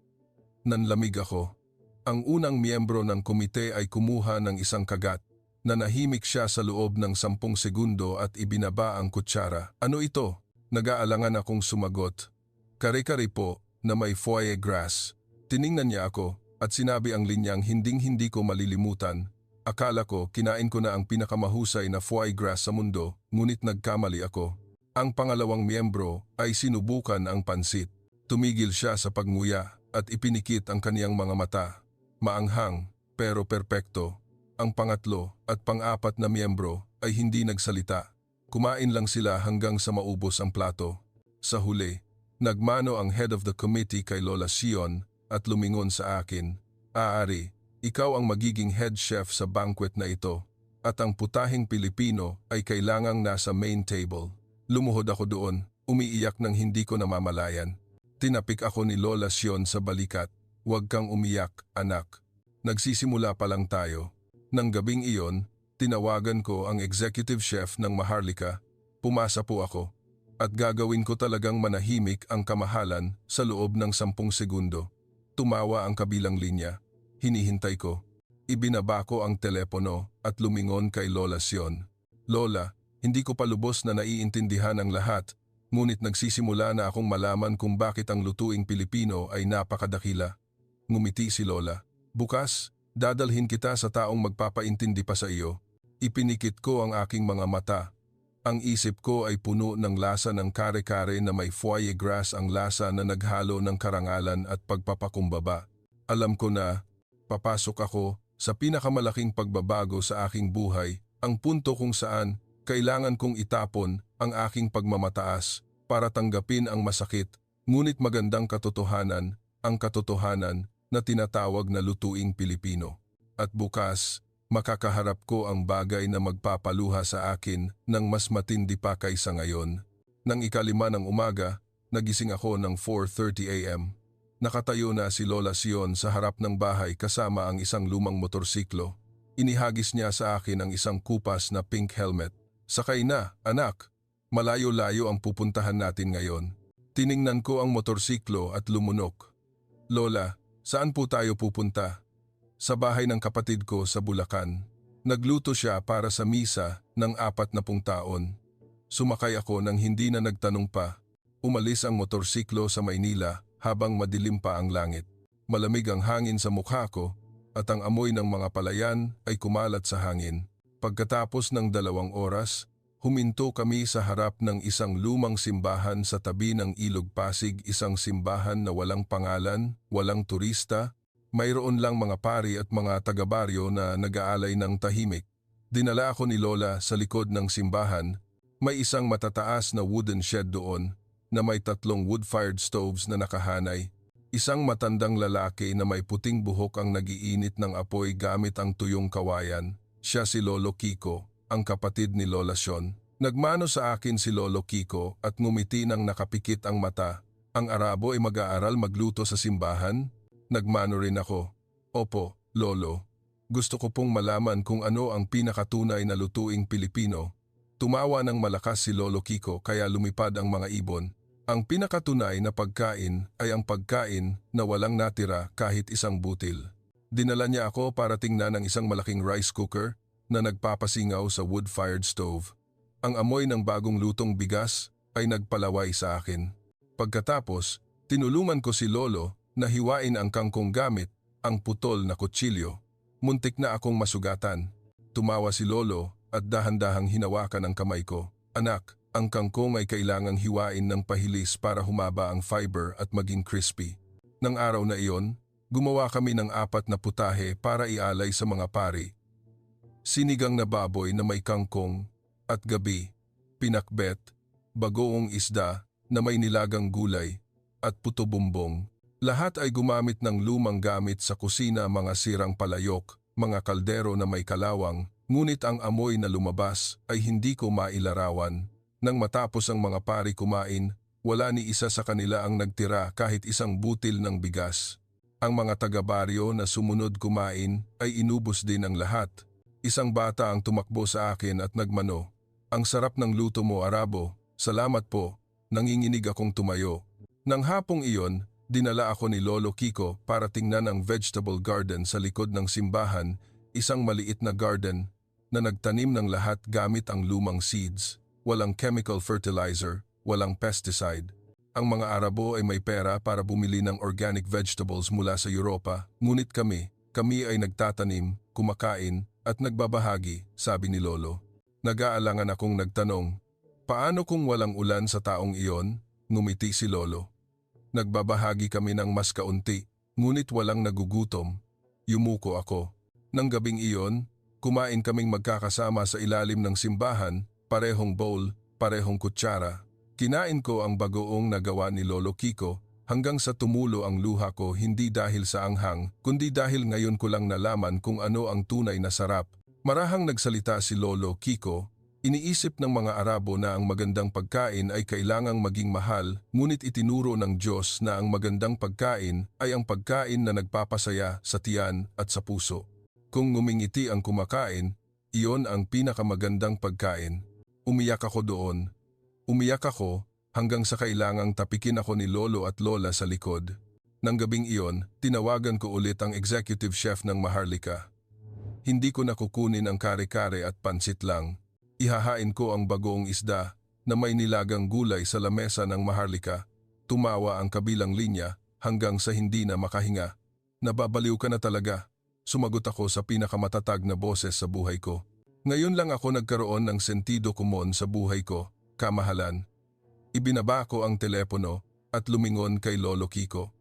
Nanlamig ako. Ang unang miyembro ng komite ay kumuha ng isang kagat. Nanahimik siya sa loob ng 10 segundo at ibinaba ang kutsara. "Ano ito?" Nag-aalangan akong sumagot. "Kare-kare po na may foie gras." Tiningnan niya ako at sinabi ang linyang hinding-hindi ko malilimutan. Akala ko kinain ko na ang pinakamahusay na foie gras sa mundo, ngunit nagkamali ako. Ang pangalawang miyembro ay sinubukan ang pansit. Tumigil siya sa pagnguya at ipinikit ang kaniyang mga mata. Maanghang, pero perpekto. Ang pangatlo at pang-4 na miyembro ay hindi nagsalita. Kumain lang sila hanggang sa maubos ang plato. Sa huli, nagmano ang head of the committee kay Lola Sion at lumingon sa akin, "Aari, ikaw ang magiging head chef sa banquet na ito at ang putahing Pilipino ay kailangang nasa main table." Lumuhod ako doon, umiiyak ng hindi ko namamalayan. Tinapik ako ni Lola Sion sa balikat, "Huwag kang umiyak, anak. Nagsisimula pa lang tayo. Nang gabing iyon, tinawagan ko ang executive chef ng Maharlika. Pumasa po ako. At gagawin ko talagang manahimik ang kamahalan sa loob ng 10 segundo. Tumawa ang kabilang linya. Hinihintay ko. Ibinaba ko ang telepono at lumingon kay Lola Sion. Lola, hindi ko pa lubos na naiintindihan ang lahat, ngunit nagsisimula na akong malaman kung bakit ang lutuing Pilipino ay napakadakila. Ngumiti si Lola. Bukas, dadalhin kita sa taong magpapaintindi pa sa iyo. Ipinikit ko ang aking mga mata. Ang isip ko ay puno ng lasa ng kare-kare na may foie gras, ang lasa na naghalo ng karangalan at pagpapakumbaba. Alam ko na, papasok ako sa pinakamalaking pagbabago sa aking buhay, ang punto kung saan kailangan kong itapon ang aking pagmamataas para tanggapin ang masakit, ngunit magandang katotohanan, ang katotohanan na tinatawag na lutuing Pilipino. At bukas, makakaharap ko ang bagay na magpapaluha sa akin ng mas matindi pa kaysa ngayon. Nang 5:00 ng umaga, nagising ako ng 4:30 a.m. Nakatayo na si Lola Sion sa harap ng bahay kasama ang isang lumang motorsiklo. Inihagis niya sa akin ang isang kupas na pink helmet. Sakay na, anak. Malayo-layo ang pupuntahan natin ngayon. Tiningnan ko ang motorsiklo at lumunok. Lola, saan po tayo pupunta? Sa bahay ng kapatid ko sa Bulacan. Nagluto siya para sa misa ng 40 taon. Sumakay ako nang hindi na nagtanong pa. Umalis ang motorsiklo sa Maynila habang madilim pa ang langit. Malamig ang hangin sa mukha ko at ang amoy ng mga palayan ay kumalat sa hangin. Pagkatapos ng 2 oras, huminto kami sa harap ng isang lumang simbahan sa tabi ng Ilog Pasig, isang simbahan na walang pangalan, walang turista, mayroon lang mga pari at mga taga-baryo na nag-aalay ng tahimik. Dinala ako ni Lola sa likod ng simbahan. May isang matataas na wooden shed doon na may 3 wood-fired stoves na nakahanay. Isang matandang lalaki na may puting buhok ang nagiinit ng apoy gamit ang tuyong kawayan. Siya si Lolo Kiko, ang kapatid ni Lola Sion. Nagmano sa akin si Lolo Kiko at ngumiti nang nakapikit ang mata. Ang Arabo ay mag-aaral magluto sa simbahan? Nagmano rin ako. Opo, Lolo. Gusto ko pong malaman kung ano ang pinakatunay na lutuing Pilipino. Tumawa ng malakas si Lolo Kiko kaya lumipad ang mga ibon. Ang pinakatunay na pagkain ay ang pagkain na walang natira kahit isang butil. Dinala niya ako para tingnan ang isang malaking rice cooker na nagpapasingaw sa wood-fired stove. Ang amoy ng bagong lutong bigas ay nagpalaway sa akin. Pagkatapos, tinulungan ko si Lolo na hiwain ang kangkong gamit ang putol na kutsilyo. Muntik na akong masugatan. Tumawa si Lolo at dahan-dahang hinawakan ang kamay ko. Anak, ang kangkong ay kailangang hiwain ng pahilis para humaba ang fiber at maging crispy. Nang araw na iyon, gumawa kami ng 4 na putahe para ialay sa mga pari. Sinigang na baboy na may kangkong at gabi, pinakbet, bagoong isda na may nilagang gulay at puto bumbong. Lahat ay gumamit ng lumang gamit sa kusina, mga sirang palayok, mga kaldero na may kalawang, ngunit ang amoy na lumabas ay hindi ko mailarawan. Nang matapos ang mga pari kumain, wala ni isa sa kanila ang nagtira kahit isang butil ng bigas. Ang mga taga-baryo na sumunod kumain ay inubos din ang lahat. Isang bata ang tumakbo sa akin at nagmano. Ang sarap ng luto mo, Arabo. Salamat po. Nanginginig akong tumayo. Nang hapong iyon, dinala ako ni Lolo Kiko para tingnan ang vegetable garden sa likod ng simbahan, isang maliit na garden na nagtanim ng lahat gamit ang lumang seeds. Walang chemical fertilizer, walang pesticide. Ang mga Arabo ay may pera para bumili ng organic vegetables mula sa Europa, ngunit kami ay nagtatanim, kumakain at nagbabahagi, sabi ni Lolo. Nag-aalangan akong nagtanong, paano kung walang ulan sa taong iyon? Ngumiti si Lolo. Nagbabahagi kami ng mas kaunti, ngunit walang nagugutom. Yumuko ako. Nang gabing iyon, kumain kaming magkakasama sa ilalim ng simbahan, parehong bowl, parehong kutsara. Kinain ko ang bagoong nagawa ni Lolo Kiko hanggang sa tumulo ang luha ko, hindi dahil sa anghang, kundi dahil ngayon ko lang nalaman kung ano ang tunay na sarap. Marahang nagsalita si Lolo Kiko, Iniisip ng mga Arabo na ang magandang pagkain ay kailangang maging mahal, ngunit itinuro ng Diyos na ang magandang pagkain ay ang pagkain na nagpapasaya sa tiyan at sa puso. Kung ngumingiti ang kumakain, iyon ang pinakamagandang pagkain. Umiyak ako doon. Umiyak ako hanggang sa kailangang tapikin ako ni Lolo at Lola sa likod. Nang gabing iyon, tinawagan ko ulit ang executive chef ng Maharlika. Hindi ko nakukunin ang kare-kare at pansit lang. Ihahain ko ang bagoong isda na may nilagang gulay sa lamesa ng Maharlika. Tumawa ang kabilang linya hanggang sa hindi na makahinga. Nababaliw ka na talaga. Sumagot ako sa pinakamatatag na boses sa buhay ko. Ngayon lang ako nagkaroon ng sentido komon sa buhay ko, kamahalan. Ibinaba ko ang telepono at lumingon kay Lolo Kiko.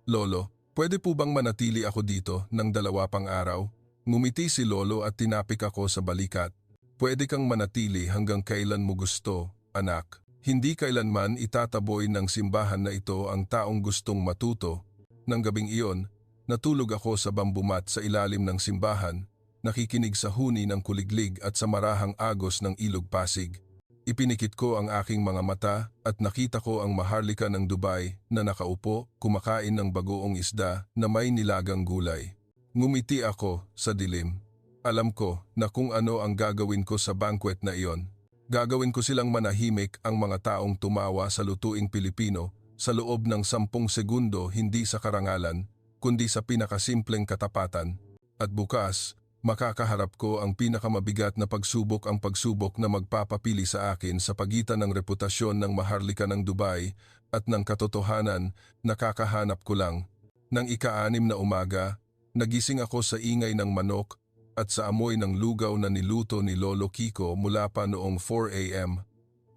Lolo, pwede po bang manatili ako dito ng 2 pang araw? Ngumiti si Lolo at tinapik ako sa balikat. Pwede kang manatili hanggang kailan mo gusto, anak. Hindi kailanman itataboy ng simbahan na ito ang taong gustong matuto. Nang gabing iyon, natulog ako sa bamboo mat sa ilalim ng simbahan, nakikinig sa huni ng kuliglig at sa marahang agos ng ilog Pasig. Ipinikit ko ang aking mga mata at nakita ko ang Maharlika ng Dubai na nakaupo, kumakain ng bagoong isda na may nilagang gulay. Ngumiti ako sa dilim. Alam ko na kung ano ang gagawin ko sa banquet na iyon. Gagawin ko silang manahimik ang mga taong tumawa sa lutuing Pilipino sa loob ng 10 segundo, hindi sa karangalan, kundi sa pinakasimpleng katapatan. At bukas, makakaharap ko ang pinakamabigat na pagsubok, ang pagsubok na magpapapili sa akin sa pagitan ng reputasyon ng Maharlika ng Dubai at ng katotohanan na kakahanap ko lang. Nang ika-6 na umaga, nagising ako sa ingay ng manok at sa amoy ng lugaw na niluto ni Lolo Kiko mula pa noong 4 a.m.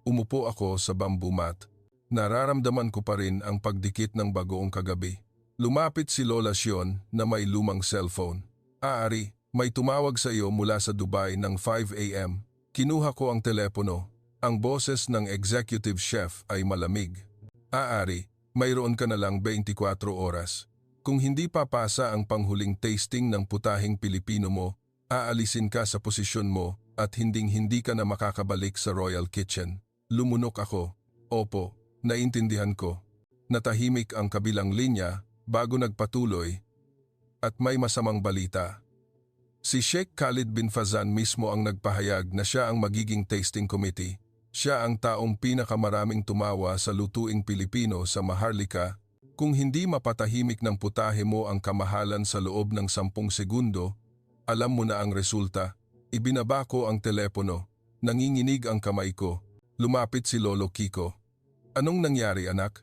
Umupo ako sa bamboo mat. Nararamdaman ko pa rin ang pagdikit ng bagoong kagabi. Lumapit si Lola Sion na may lumang cellphone. Ari, may tumawag sa iyo mula sa Dubai ng 5 a.m. Kinuha ko ang telepono. Ang boses ng executive chef ay malamig. Ari, mayroon ka na lang 24 oras. Kung hindi papasa ang panghuling tasting ng putahing Pilipino mo, aalisin ka sa posisyon mo at hinding-hindi ka na makakabalik sa Royal Kitchen. Lumunok ako. Opo, naintindihan ko. Natahimik ang kabilang linya bago nagpatuloy. At may masamang balita. Si Sheikh Khalid bin Fazan mismo ang nagpahayag na siya ang magiging tasting committee. Siya ang taong pinakamaraming tumawa sa lutuing Pilipino sa Maharlika. Kung hindi mapatahimik ng putahe mo ang kamahalan sa loob ng 10 segundo, alam mo na ang resulta. Ibinaba ko ang telepono. Nanginginig ang kamay ko. Lumapit si Lolo Kiko. Anong nangyari, anak?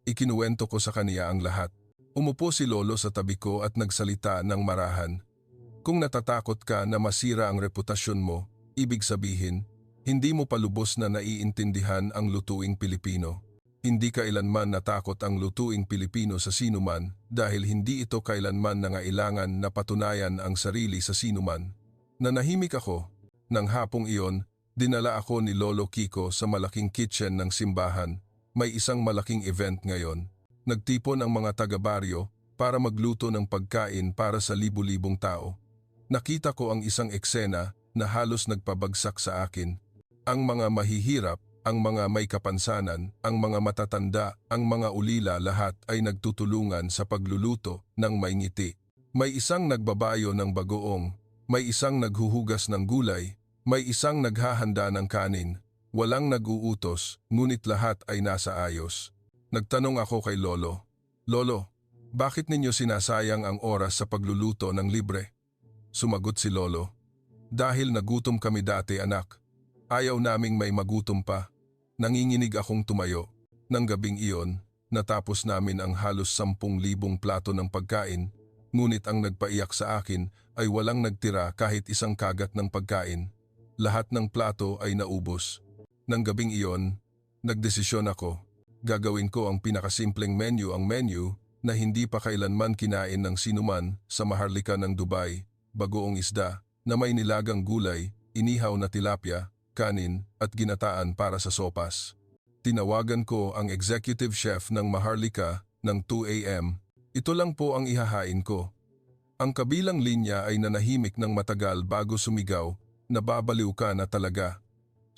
Ikinuwento ko sa kaniya ang lahat. Umupo si Lolo sa tabi ko at nagsalita ng marahan. Kung natatakot ka na masira ang reputasyon mo, ibig sabihin, hindi mo palubos na naiintindihan ang lutuing Pilipino. Hindi kailanman natakot ang lutuing Pilipino sa sinuman dahil hindi ito kailanman nangailangan na patunayan ang sarili sa sinuman. Nanahimik ako. Nang hapong iyon, dinala ako ni Lolo Kiko sa malaking kitchen ng simbahan. May isang malaking event ngayon. Nagtipon ang mga taga-baryo para magluto ng pagkain para sa libu-libong tao. Nakita ko ang isang eksena na halos nagpabagsak sa akin. Ang mga mahihirap, ang mga may kapansanan, ang mga matatanda, ang mga ulila, lahat ay nagtutulungan sa pagluluto ng may ngiti. May isang nagbabayo ng bagoong, may isang naghuhugas ng gulay, may isang naghahanda ng kanin. Walang nag-uutos, ngunit lahat ay nasa ayos. Nagtanong ako kay Lolo, Lolo, bakit ninyo sinasayang ang oras sa pagluluto ng libre? Sumagot si Lolo, dahil nagutom kami dati, anak. Ayaw naming may magutom pa. Nanginginig akong tumayo. Nang gabing iyon, natapos namin ang halos 10,000 plato ng pagkain, ngunit ang nagpaiyak sa akin ay walang nagtira kahit isang kagat ng pagkain. Lahat ng plato ay naubos. Nang gabing iyon, nagdesisyon ako. Gagawin ko ang pinakasimpleng menu, ang menu na hindi pa kailanman kinain ng sinuman sa Maharlika ng Dubai, bagoong isda na may nilagang gulay, inihaw na tilapia, kanin at ginataan para sa sopas. Tinawagan ko ang executive chef ng Maharlika ng 2 a.m. Ito lang po ang ihahain ko. Ang kabilang linya ay nanahimik ng matagal bago sumigaw, nababaliw ka na talaga.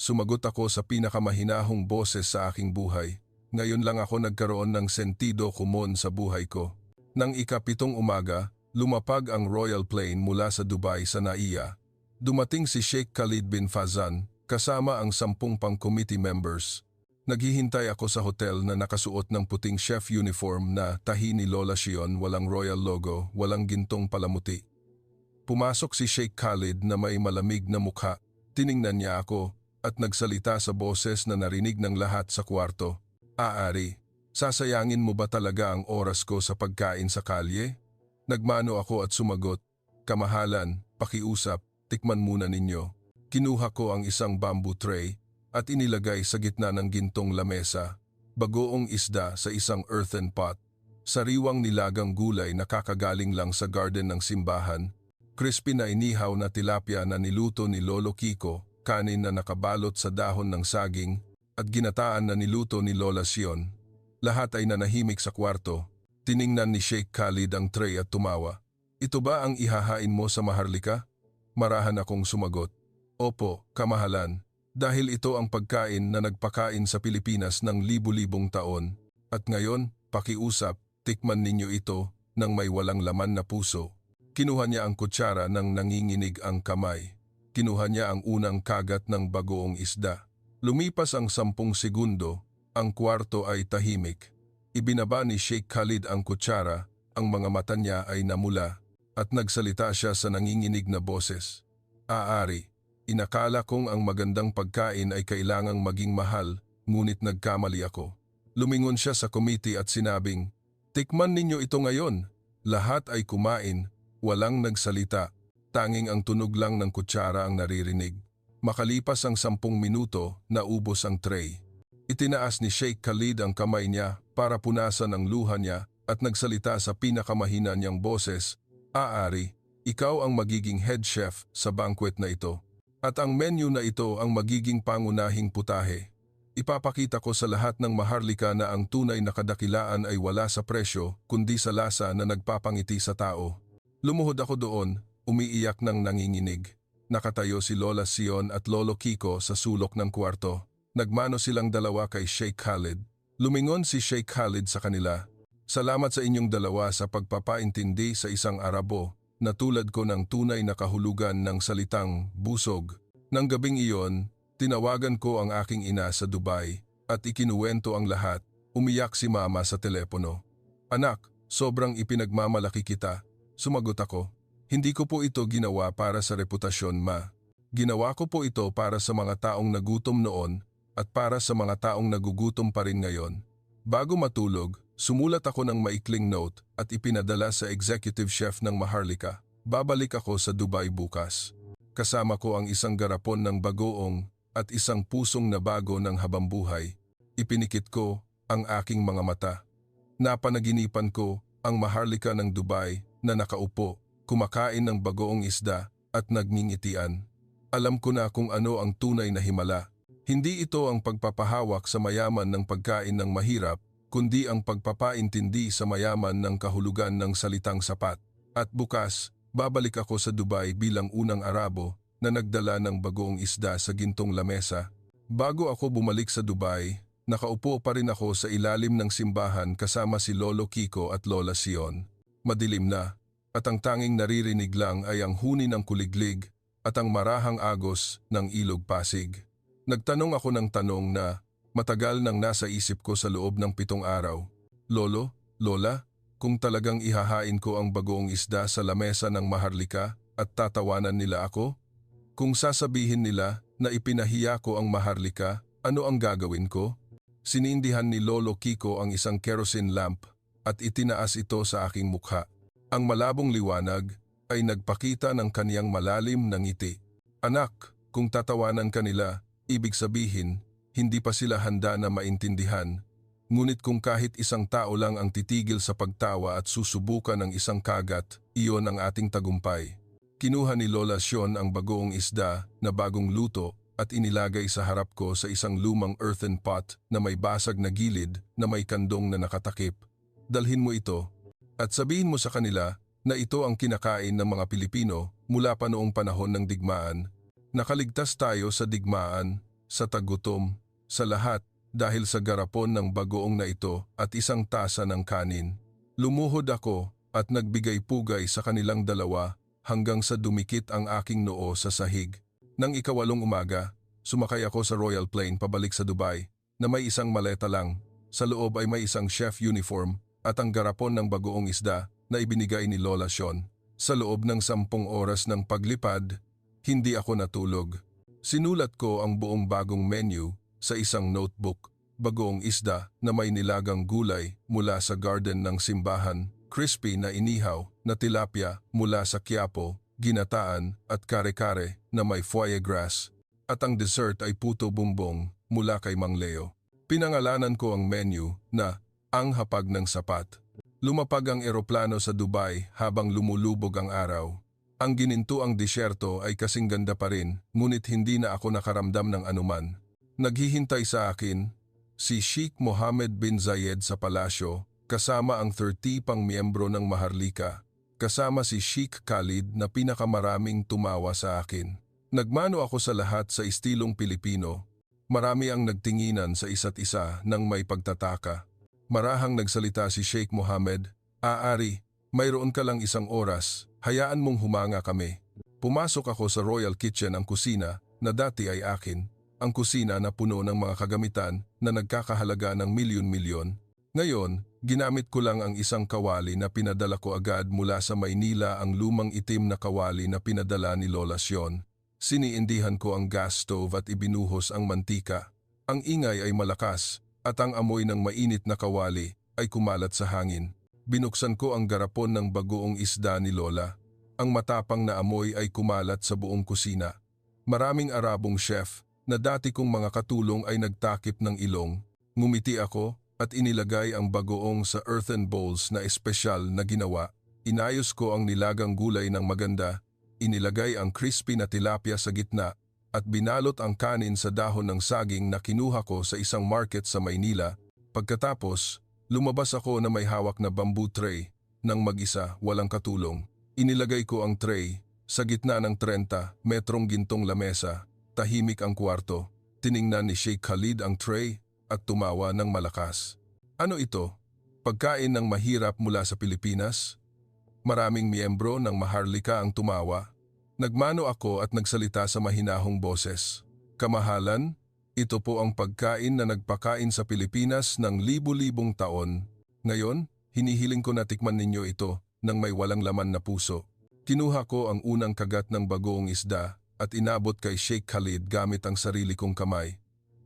Sumagot ako sa pinakamahinahong boses sa aking buhay. Ngayon lang ako nagkaroon ng sentido komon sa buhay ko. Nang ika-7 umaga, lumapag ang Royal Plane mula sa Dubai sa Naiya. Dumating si Sheikh Khalid bin Fazan kasama ang 10 pang committee members. Naghihintay ako sa hotel na nakasuot ng puting chef uniform na tahi ni Lola Sion, walang royal logo, walang gintong palamuti. Pumasok si Sheikh Khalid na may malamig na mukha. Tiningnan niya ako at nagsalita sa boses na narinig ng lahat sa kwarto. Aari, sasayangin mo ba talaga ang oras ko sa pagkain sa kalye? Nagmano ako at sumagot, kamahalan, pakiusap, tikman muna ninyo. Kinuha ko ang isang bamboo tray at inilagay sa gitna ng gintong lamesa, bagoong isda sa isang earthen pot, sariwang nilagang gulay na kakagaling lang sa garden ng simbahan, crispy na inihaw na tilapia na niluto ni Lolo Kiko, kanin na nakabalot sa dahon ng saging, at ginataan na niluto ni Lola Sion. Lahat ay nanahimik sa kwarto. Tiningnan ni Sheikh Khalid ang tray at tumawa. Ito ba ang ihahain mo sa Maharlika? Marahan akong sumagot. Opo, kamahalan. Dahil ito ang pagkain na nagpakain sa Pilipinas ng libu-libong taon. At ngayon, pakiusap, tikman ninyo ito nang may walang laman na puso. Kinuha niya ang kutsara nang nanginginig ang kamay. Kinuha niya ang unang kagat ng bagoong isda. Lumipas ang 10 segundo, ang kwarto ay tahimik. Ibinaba ni Sheikh Khalid ang kutsara, ang mga mata niya ay namula, at nagsalita siya sa nanginginig na boses. Aari, inakala kong ang magandang pagkain ay kailangang maging mahal, ngunit nagkamali ako. Lumingon siya sa committee at sinabing, tikman ninyo ito ngayon. Lahat ay kumain, walang nagsalita. Tanging ang tunog lang ng kutsara ang naririnig. Makalipas ang 10 minuto, naubos ang tray. Itinaas ni Sheikh Khalid ang kamay niya para punasan ang luha niya at nagsalita sa pinakamahina niyang boses, Aari, ikaw ang magiging head chef sa banquet na ito. At ang menu na ito ang magiging pangunahing putahe. Ipapakita ko sa lahat ng Maharlika na ang tunay na kadakilaan ay wala sa presyo kundi sa lasa na nagpapangiti sa tao. Lumuhod ako doon, umiiyak ng nanginginig. Nakatayo si Lola Sion at Lolo Kiko sa sulok ng kwarto. Nagmano silang dalawa kay Sheikh Khalid. Lumingon si Sheikh Khalid sa kanila. Salamat sa inyong dalawa sa pagpapaintindi sa isang Arabo na tulad ko ng tunay na kahulugan ng salitang busog. Nang gabing iyon, tinawagan ko ang aking ina sa Dubai at ikinuwento ang lahat. Umiyak si mama sa telepono. Anak, sobrang ipinagmamalaki kita. Sumagot ako. Hindi ko po ito ginawa para sa reputasyon, ma. Ginawa ko po ito para sa mga taong nagutom noon at para sa mga taong nagugutom pa rin ngayon. Bago matulog, sumulat ako ng maikling note at ipinadala sa executive chef ng Maharlika. Babalik ako sa Dubai bukas. Kasama ko ang isang garapon ng bagoong at isang pusong na bago ng habambuhay. Ipinikit ko ang aking mga mata. Napanaginipan ko ang Maharlika ng Dubai na nakaupo, kumakain ng bagoong isda at nagngingitian. Alam ko na kung ano ang tunay na himala. Hindi ito ang pagpapahawak sa mayaman ng pagkain ng mahirap, kundi ang pagpapaintindi sa mayaman ng kahulugan ng salitang sapat. At bukas, babalik ako sa Dubai bilang unang Arabo na nagdala ng bagoong isda sa gintong lamesa. Bago ako bumalik sa Dubai, nakaupo pa rin ako sa ilalim ng simbahan kasama si Lolo Kiko at Lola Sion. Madilim na. At ang tanging naririnig lang ay ang huni ng kuliglig at ang marahang agos ng ilog Pasig. Nagtanong ako ng tanong na matagal nang nasa isip ko sa loob ng 7 araw. Lolo, Lola, kung talagang ihahain ko ang bagoong isda sa lamesa ng Maharlika at tatawanan nila ako? Kung sasabihin nila na ipinahiya ko ang Maharlika, ano ang gagawin ko? Sinindihan ni Lolo Kiko ang isang kerosene lamp at itinaas ito sa aking mukha. Ang malabong liwanag ay nagpakita ng kaniyang malalim na ngiti. Anak, kung tatawanan ka nila, ibig sabihin, hindi pa sila handa na maintindihan. Ngunit kung kahit isang tao lang ang titigil sa pagtawa at susubukan ng isang kagat, iyon ang ating tagumpay. Kinuha ni Lola Sion ang bagoong isda na bagong luto at inilagay sa harap ko sa isang lumang earthen pot na may basag na gilid na may kandong na nakatakip. Dalhin mo ito. At sabihin mo sa kanila na ito ang kinakain ng mga Pilipino mula pa noong panahon ng digmaan. Nakaligtas tayo sa digmaan, sa tagutom, sa lahat dahil sa garapon ng bagoong na ito at isang tasa ng kanin. Lumuhod ako at nagbigay pugay sa kanilang dalawa hanggang sa dumikit ang aking noo sa sahig. Nang ikawalong umaga, sumakay ako sa Royal Plane pabalik sa Dubai na may isang maleta lang. Sa loob ay may isang chef uniform at ang garapon ng bagoong isda na ibinigay ni Lola Sean. Sa loob ng 10 oras ng paglipad, hindi ako natulog. Sinulat ko ang buong bagong menu sa isang notebook. Bagoong isda na may nilagang gulay mula sa garden ng simbahan, crispy na inihaw na tilapia mula sa Quiapo, ginataan at kare-kare na may foie gras. At ang dessert ay puto bumbong mula kay Mang Leo. Pinangalanan ko ang menu na Ang Hapag ng Sapat. Lumapag ang eroplano sa Dubai habang lumulubog ang araw. Ang ginintuang disyerto ay kasing ganda pa rin, ngunit hindi na ako nakaramdam ng anuman. Naghihintay sa akin si Sheikh Mohammed bin Zayed sa palasyo kasama ang 30 pang miyembro ng Maharlika, kasama si Sheikh Khalid na pinakamaraming tumawa sa akin. Nagmano ako sa lahat sa istilong Pilipino. Marami ang nagtinginan sa isa't isa nang may pagtataka. Marahang nagsalita si Sheikh Mohammed, "Aari, mayroon ka lang 1 oras, hayaan mong humanga kami." Pumasok ako sa Royal Kitchen, ang kusina na dati ay akin. Ang kusina na puno ng mga kagamitan na nagkakahalaga ng milyon-milyon. Ngayon, ginamit ko lang ang isang kawali na pinadala ko agad mula sa Maynila, ang lumang itim na kawali na pinadala ni Lola Sean. Siniindihan ko ang gas stove at ibinuhos ang mantika. Ang ingay ay malakas at ang amoy ng mainit na kawali ay kumalat sa hangin. Binuksan ko ang garapon ng bagoong isda ni Lola. Ang matapang na amoy ay kumalat sa buong kusina. Maraming Arabong chef na dati kong mga katulong ay nagtakip ng ilong. Ngumiti ako at inilagay ang bagoong sa earthen bowls na espesyal na ginawa. Inayos ko ang nilagang gulay ng maganda. Inilagay ang crispy na tilapia sa gitna at binalot ang kanin sa dahon ng saging na kinuha ko sa isang market sa Maynila. Pagkatapos, lumabas ako na may hawak na bamboo tray. Nang mag-isa, walang katulong. Inilagay ko ang tray sa gitna ng 30 metrong gintong lamesa. Tahimik ang kwarto. Tiningnan ni Sheikh Khalid ang tray at tumawa ng malakas. "Ano ito? Pagkain ng mahirap mula sa Pilipinas?" Maraming miyembro ng Maharlika ang tumawa. Nagmano ako at nagsalita sa mahinahong boses. "Kamahalan, ito po ang pagkain na nagpakain sa Pilipinas ng libu-libong taon. Ngayon, hinihiling ko na tikman ninyo ito nang may walang laman na puso." Kinuha ko ang unang kagat ng bagoong isda at inabot kay Sheikh Khalid gamit ang sarili kong kamay.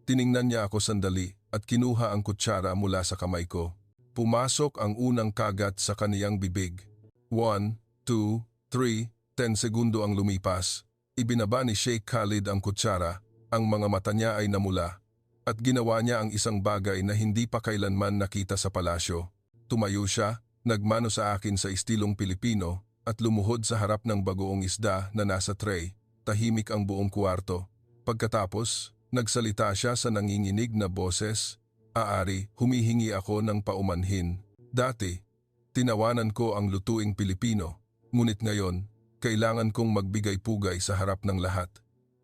Tiningnan niya ako sandali at kinuha ang kutsara mula sa kamay ko. Pumasok ang unang kagat sa kaniyang bibig. 1, 2, 3, 10 segundo ang lumipas. Ibinaba ni Sheikh Khalid ang kutsara, ang mga mata niya ay namula, at ginawa niya ang isang bagay na hindi pa kailanman nakita sa palasyo. Tumayo siya, nagmano sa akin sa istilong Pilipino, at lumuhod sa harap ng bagoong isda na nasa tray. Tahimik ang buong kwarto. Pagkatapos, nagsalita siya sa nanginginig na boses. "Aari, humihingi ako ng paumanhin. Dati, tinawanan ko ang lutuing Pilipino, ngunit ngayon, kailangan kong magbigay pugay sa harap ng lahat.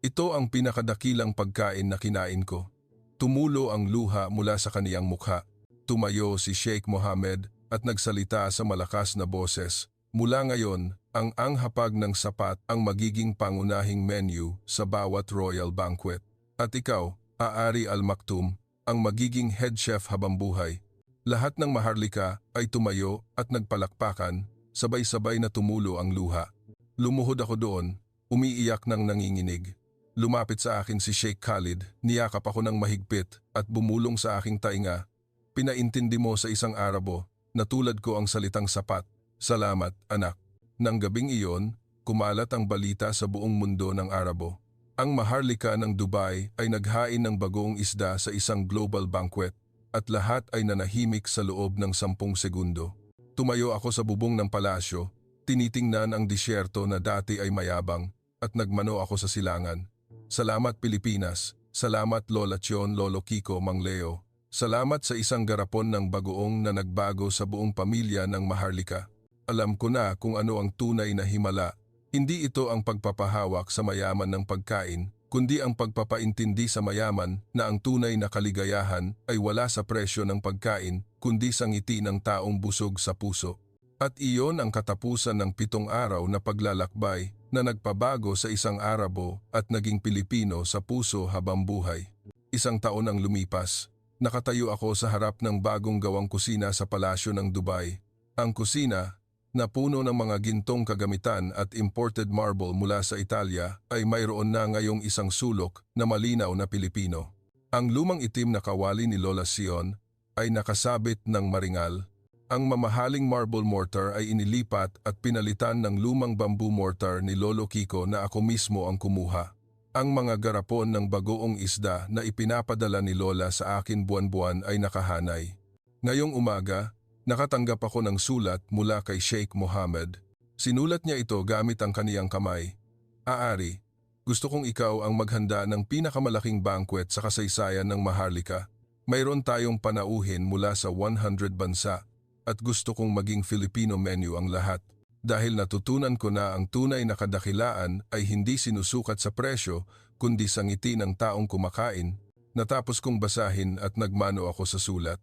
Ito ang pinakadakilang pagkain na kinain ko." Tumulo ang luha mula sa kaniyang mukha. Tumayo si Sheikh Mohammed at nagsalita sa malakas na boses. "Mula ngayon, ang hapag ng sapat ang magiging pangunahing menu sa bawat royal banquet. At ikaw, Aari Al Maktoum, ang magiging head chef habang buhay." Lahat ng Maharlika ay tumayo at nagpalakpakan, sabay-sabay na tumulo ang luha. Lumuhod ako doon, umiiyak ng nanginginig. Lumapit sa akin si Sheikh Khalid, niyakap ako ng mahigpit at bumulong sa aking tainga. "Pinaintindi mo sa isang Arabo na tulad ko ang salitang sapat. Salamat, anak." Nang gabing iyon, kumalat ang balita sa buong mundo ng Arabo. Ang Maharlika ng Dubai ay naghain ng bagoong isda sa isang global banquet at lahat ay nanahimik sa loob ng 10 segundo. Tumayo ako sa bubong ng palasyo, tinitingnan ang disyerto na dati ay mayabang at nagmano ako sa silangan. "Salamat Pilipinas, salamat Lola Chion, Lolo Kiko, Mang Leo. Salamat sa isang garapon ng bagoong na nagbago sa buong pamilya ng Maharlika. Alam ko na kung ano ang tunay na himala. Hindi ito ang pagpapahawak sa mayaman ng pagkain, kundi ang pagpapaintindi sa mayaman na ang tunay na kaligayahan ay wala sa presyo ng pagkain, kundi sa ngiti ng taong busog sa puso. At iyon ang katapusan ng 7 araw na paglalakbay na nagpabago sa isang Arabo at naging Pilipino sa puso habang buhay. 1 taon ang lumipas. Nakatayo ako sa harap ng bagong gawang kusina sa palasyo ng Dubai. Ang kusina, na puno ng mga gintong kagamitan at imported marble mula sa Italia, ay mayroon na ngayong isang sulok na malinaw na Pilipino. Ang lumang itim na kawali ni Lola Sion ay nakasabit ng maringal. Ang mamahaling marble mortar ay inilipat at pinalitan ng lumang bamboo mortar ni Lolo Kiko na ako mismo ang kumuha. Ang mga garapon ng bagoong isda na ipinapadala ni Lola sa akin buwan-buwan ay nakahanay. Ngayong umaga, nakatanggap ako ng sulat mula kay Sheikh Mohammed. Sinulat niya ito gamit ang kaniyang kamay. Aari, gusto kong ikaw ang maghanda ng pinakamalaking banquet sa kasaysayan ng Maharlika. Mayroon tayong panauhin mula sa 100 bansa at gusto kong maging Filipino menu ang lahat. Dahil natutunan ko na ang tunay na kadakilaan ay hindi sinusukat sa presyo kundi sa ngiti ng taong kumakain, natapos kong basahin at nagmano ako sa sulat.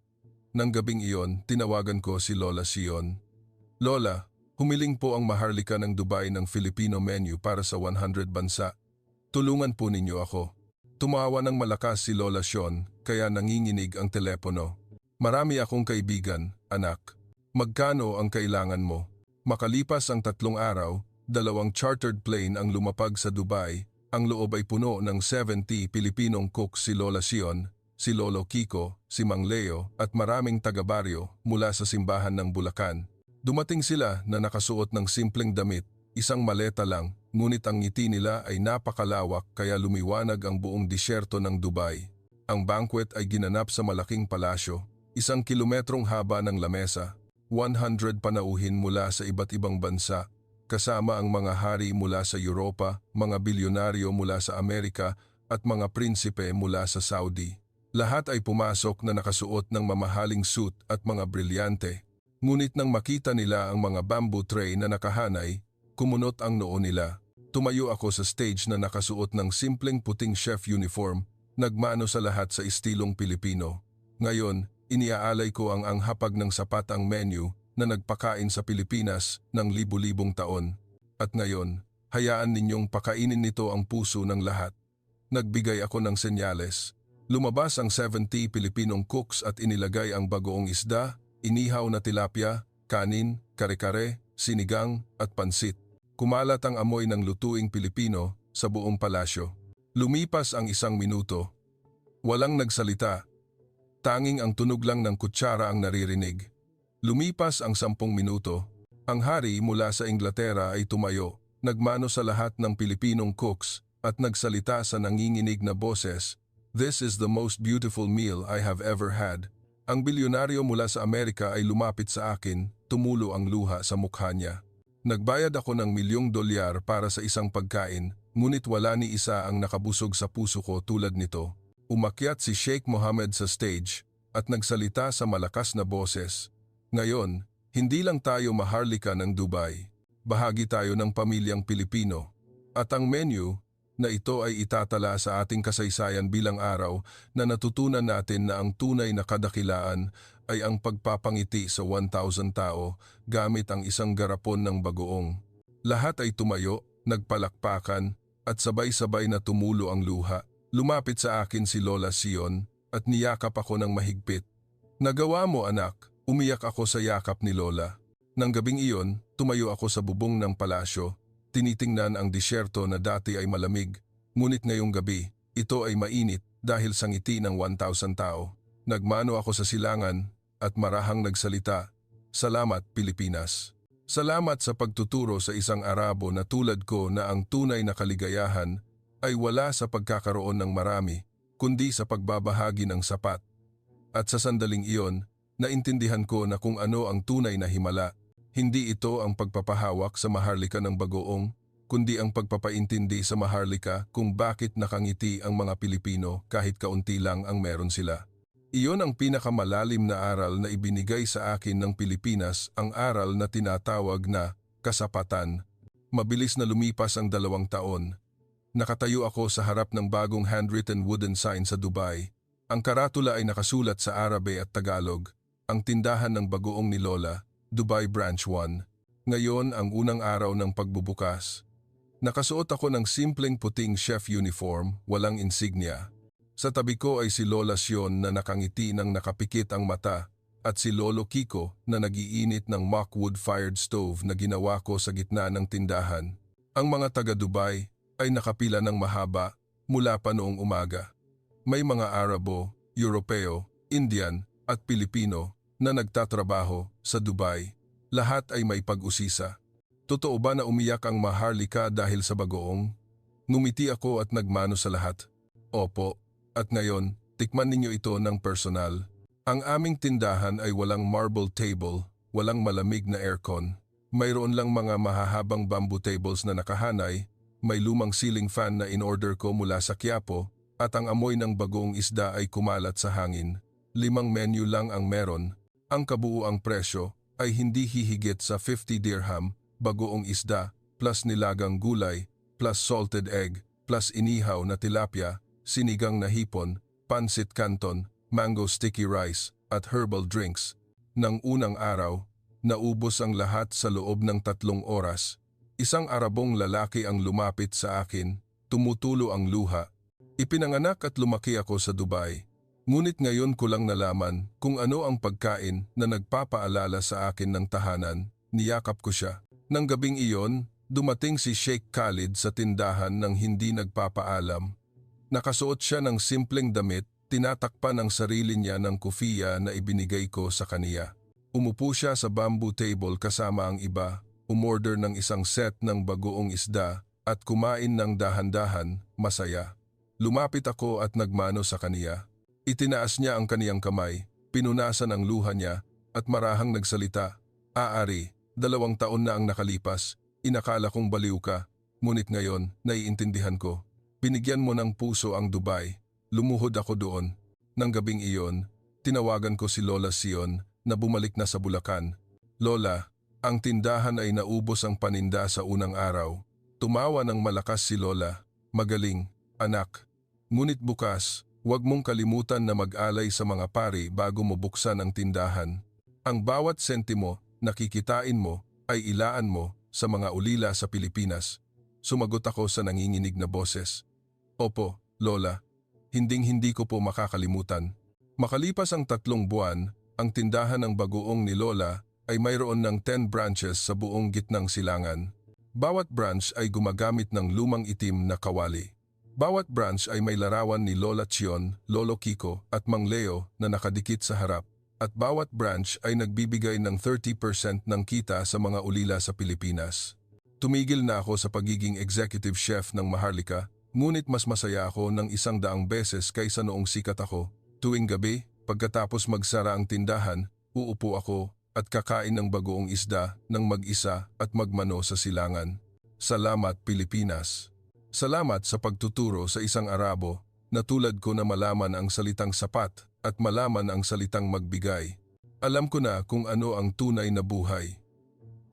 Nang gabing iyon, tinawagan ko si Lola Sion. Lola, humiling po ang Maharlika ng Dubai ng Filipino menu para sa 100 bansa. Tulungan po ninyo ako. Tumawa ng malakas si Lola Sion kaya nanginginig ang telepono. Marami akong kaibigan, anak. Magkano ang kailangan mo? Makalipas ang 3 araw, 2 chartered plane ang lumapag sa Dubai. Ang loob ay puno ng 70 Pilipinong cook si Lola Sion, si Lolo Kiko, si Mang Leo at maraming taga-baryo mula sa simbahan ng Bulacan. Dumating sila na nakasuot ng simpleng damit, isang maleta lang, ngunit ang ngiti nila ay napakalawak kaya lumiwanag ang buong disyerto ng Dubai. Ang banquet ay ginanap sa malaking palasyo, 1 kilometrong haba ng lamesa. 100 panauhin mula sa iba't ibang bansa, kasama ang mga hari mula sa Europa, mga bilyonaryo mula sa Amerika at mga prinsipe mula sa Saudi. Lahat ay pumasok na nakasuot ng mamahaling suit at mga brilyante. Ngunit nang makita nila ang mga bamboo tray na nakahanay, kumunot ang noo nila. Tumayo ako sa stage na nakasuot ng simpleng puting chef uniform, nagmano sa lahat sa estilong Pilipino. Ngayon, iniaalay ko ang anghapag ng sapat ang menu na nagpakain sa Pilipinas ng libu-libong taon. At ngayon, hayaan ninyong pakainin nito ang puso ng lahat. Nagbigay ako ng senyales. Lumabas ang 70 Pilipinong cooks at inilagay ang bagoong isda, inihaw na tilapia, kanin, kare-kare, sinigang at pansit. Kumalat ang amoy ng lutuing Pilipino sa buong palasyo. Lumipas ang 1 minuto. Walang nagsalita. Tanging ang tunog lang ng kutsara ang naririnig. Lumipas ang 10 minuto. Ang hari mula sa Inglaterra ay tumayo, nagmano sa lahat ng Pilipinong cooks at nagsalita sa nanginginig na boses, "This is the most beautiful meal I have ever had." Ang bilyonaryo mula sa Amerika ay lumapit sa akin, tumulo ang luha sa mukha niya. Nagbayad ako ng $1,000,000 para sa isang pagkain, ngunit wala ni isa ang nakabusog sa puso ko tulad nito. Umakyat si Sheikh Mohammed sa stage at nagsalita sa malakas na boses. Ngayon, hindi lang tayo Maharlika ng Dubai. Bahagi tayo ng pamilyang Pilipino. At ang menu na ito ay itatala sa ating kasaysayan bilang araw na natutunan natin na ang tunay na kadakilaan ay ang pagpapangiti sa 1,000 tao gamit ang isang garapon ng bagoong. Lahat ay tumayo, nagpalakpakan at sabay-sabay na tumulo ang luha. Lumapit sa akin si Lola Sion at niyakap ako ng mahigpit. "Nagawa mo, anak," umiyak ako sa yakap ni Lola. Nang gabing iyon, tumayo ako sa bubong ng palasyo, tinitingnan ang disyerto na dati ay malamig. Ngunit ngayong gabi, ito ay mainit dahil sa ngiti ng 1,000 tao. Nagmano ako sa silangan at marahang nagsalita, "Salamat, Pilipinas." Salamat sa pagtuturo sa isang Arabo na tulad ko na ang tunay na kaligayahan ay wala sa pagkakaroon ng marami, kundi sa pagbabahagi ng sapat. At sa sandaling iyon, naintindihan ko na kung ano ang tunay na himala. Hindi ito ang pagpapahawak sa Maharlika ng bagoong, kundi ang pagpapaintindi sa Maharlika kung bakit nakangiti ang mga Pilipino kahit kaunti lang ang meron sila. Iyon ang pinakamalalim na aral na ibinigay sa akin ng Pilipinas, ang aral na tinatawag na kasapatan. Mabilis na lumipas ang 2 taon. Nakatayo ako sa harap ng bagong handwritten wooden sign sa Dubai. Ang karatula ay nakasulat sa Arabe at Tagalog, ang tindahan ng bagoong ni Lola, Dubai Branch 1. Ngayon ang unang araw ng pagbubukas. Nakasuot ako ng simpleng puting chef uniform, walang insignia. Sa tabi ko ay si Lola Sion na nakangiti ng nakapikit ang mata at si Lolo Kiko na nagiinit ng mock wood-fired stove na ginawa ko sa gitna ng tindahan. Ang mga taga-Dubai ay nakapila ng mahaba mula pa noong umaga. May mga Arabo, Europeo, Indian at Pilipino na nagtatrabaho sa Dubai. Lahat ay may pag-usisa. Totoo ba na umiyak ang Maharlika dahil sa bagoong? Ngumiti ako at nagmano sa lahat. Opo, at ngayon, tikman ninyo ito ng personal. Ang aming tindahan ay walang marble table, walang malamig na aircon. Mayroon lang mga mahahabang bamboo tables na nakahanay, may lumang ceiling fan na in-order ko mula sa Quiapo, at ang amoy ng bagoong isda ay kumalat sa hangin. 5 menu lang ang meron. Ang kabuuang presyo ay hindi hihigit sa 50 dirham, bagoong isda, plus nilagang gulay, plus salted egg, plus inihaw na tilapia, sinigang na hipon, pancit canton, mango sticky rice, at herbal drinks. Nang unang araw, naubos ang lahat sa loob ng 3 oras. Isang Arabong lalaki ang lumapit sa akin, tumutulo ang luha. Ipinanganak at lumaki ako sa Dubai. Ngunit ngayon ko lang nalaman kung ano ang pagkain na nagpapaalala sa akin ng tahanan. Niyakap ko siya. Nang gabing iyon, dumating si Sheikh Khalid sa tindahan ng hindi nagpapaalam. Nakasuot siya ng simpleng damit, tinatakpan ang sarili niya ng kufiya na ibinigay ko sa kaniya. Umupo siya sa bamboo table kasama ang iba, umorder ng isang set ng bagoong isda at kumain ng dahan-dahan, masaya. Lumapit ako at nagmano sa kaniya. Itinaas niya ang kaniyang kamay, pinunasan ang luha niya at marahang nagsalita. Ari, 2 taon na ang nakalipas, inakala kong baliw ka, ngunit ngayon naiintindihan ko. Binigyan mo ng puso ang Dubai, lumuhod ako doon. Nang gabing iyon, tinawagan ko si Lola Sion na bumalik na sa Bulacan. Lola, ang tindahan ay naubos ang paninda sa unang araw. Tumawa ng malakas si Lola. Magaling, anak. Ngunit bukas, huwag mong kalimutan na mag-alay sa mga pari bago mo buksan ang tindahan. Ang bawat sentimo na kikitain mo ay ilaan mo sa mga ulila sa Pilipinas. Sumagot ako sa nanginginig na boses. Opo, Lola. Hinding-hindi ko po makakalimutan. Makalipas ang 3 buwan, ang tindahan ng bagoong ni Lola ay mayroon ng 10 branches sa buong gitnang silangan. Bawat branch ay gumagamit ng lumang itim na kawali. Bawat branch ay may larawan ni Lola Chion, Lolo Kiko at Mang Leo na nakadikit sa harap. At bawat branch ay nagbibigay ng 30% ng kita sa mga ulila sa Pilipinas. Tumigil na ako sa pagiging executive chef ng Maharlika, ngunit mas masaya ako ng 100 beses kaysa noong sikat ako. Tuwing gabi, pagkatapos magsara ang tindahan, uupo ako at kakain ng bagoong isda ng mag-isa at magmano sa silangan. Salamat Pilipinas! Salamat sa pagtuturo sa isang Arabo na tulad ko na malaman ang salitang sapat at malaman ang salitang magbigay. Alam ko na kung ano ang tunay na buhay.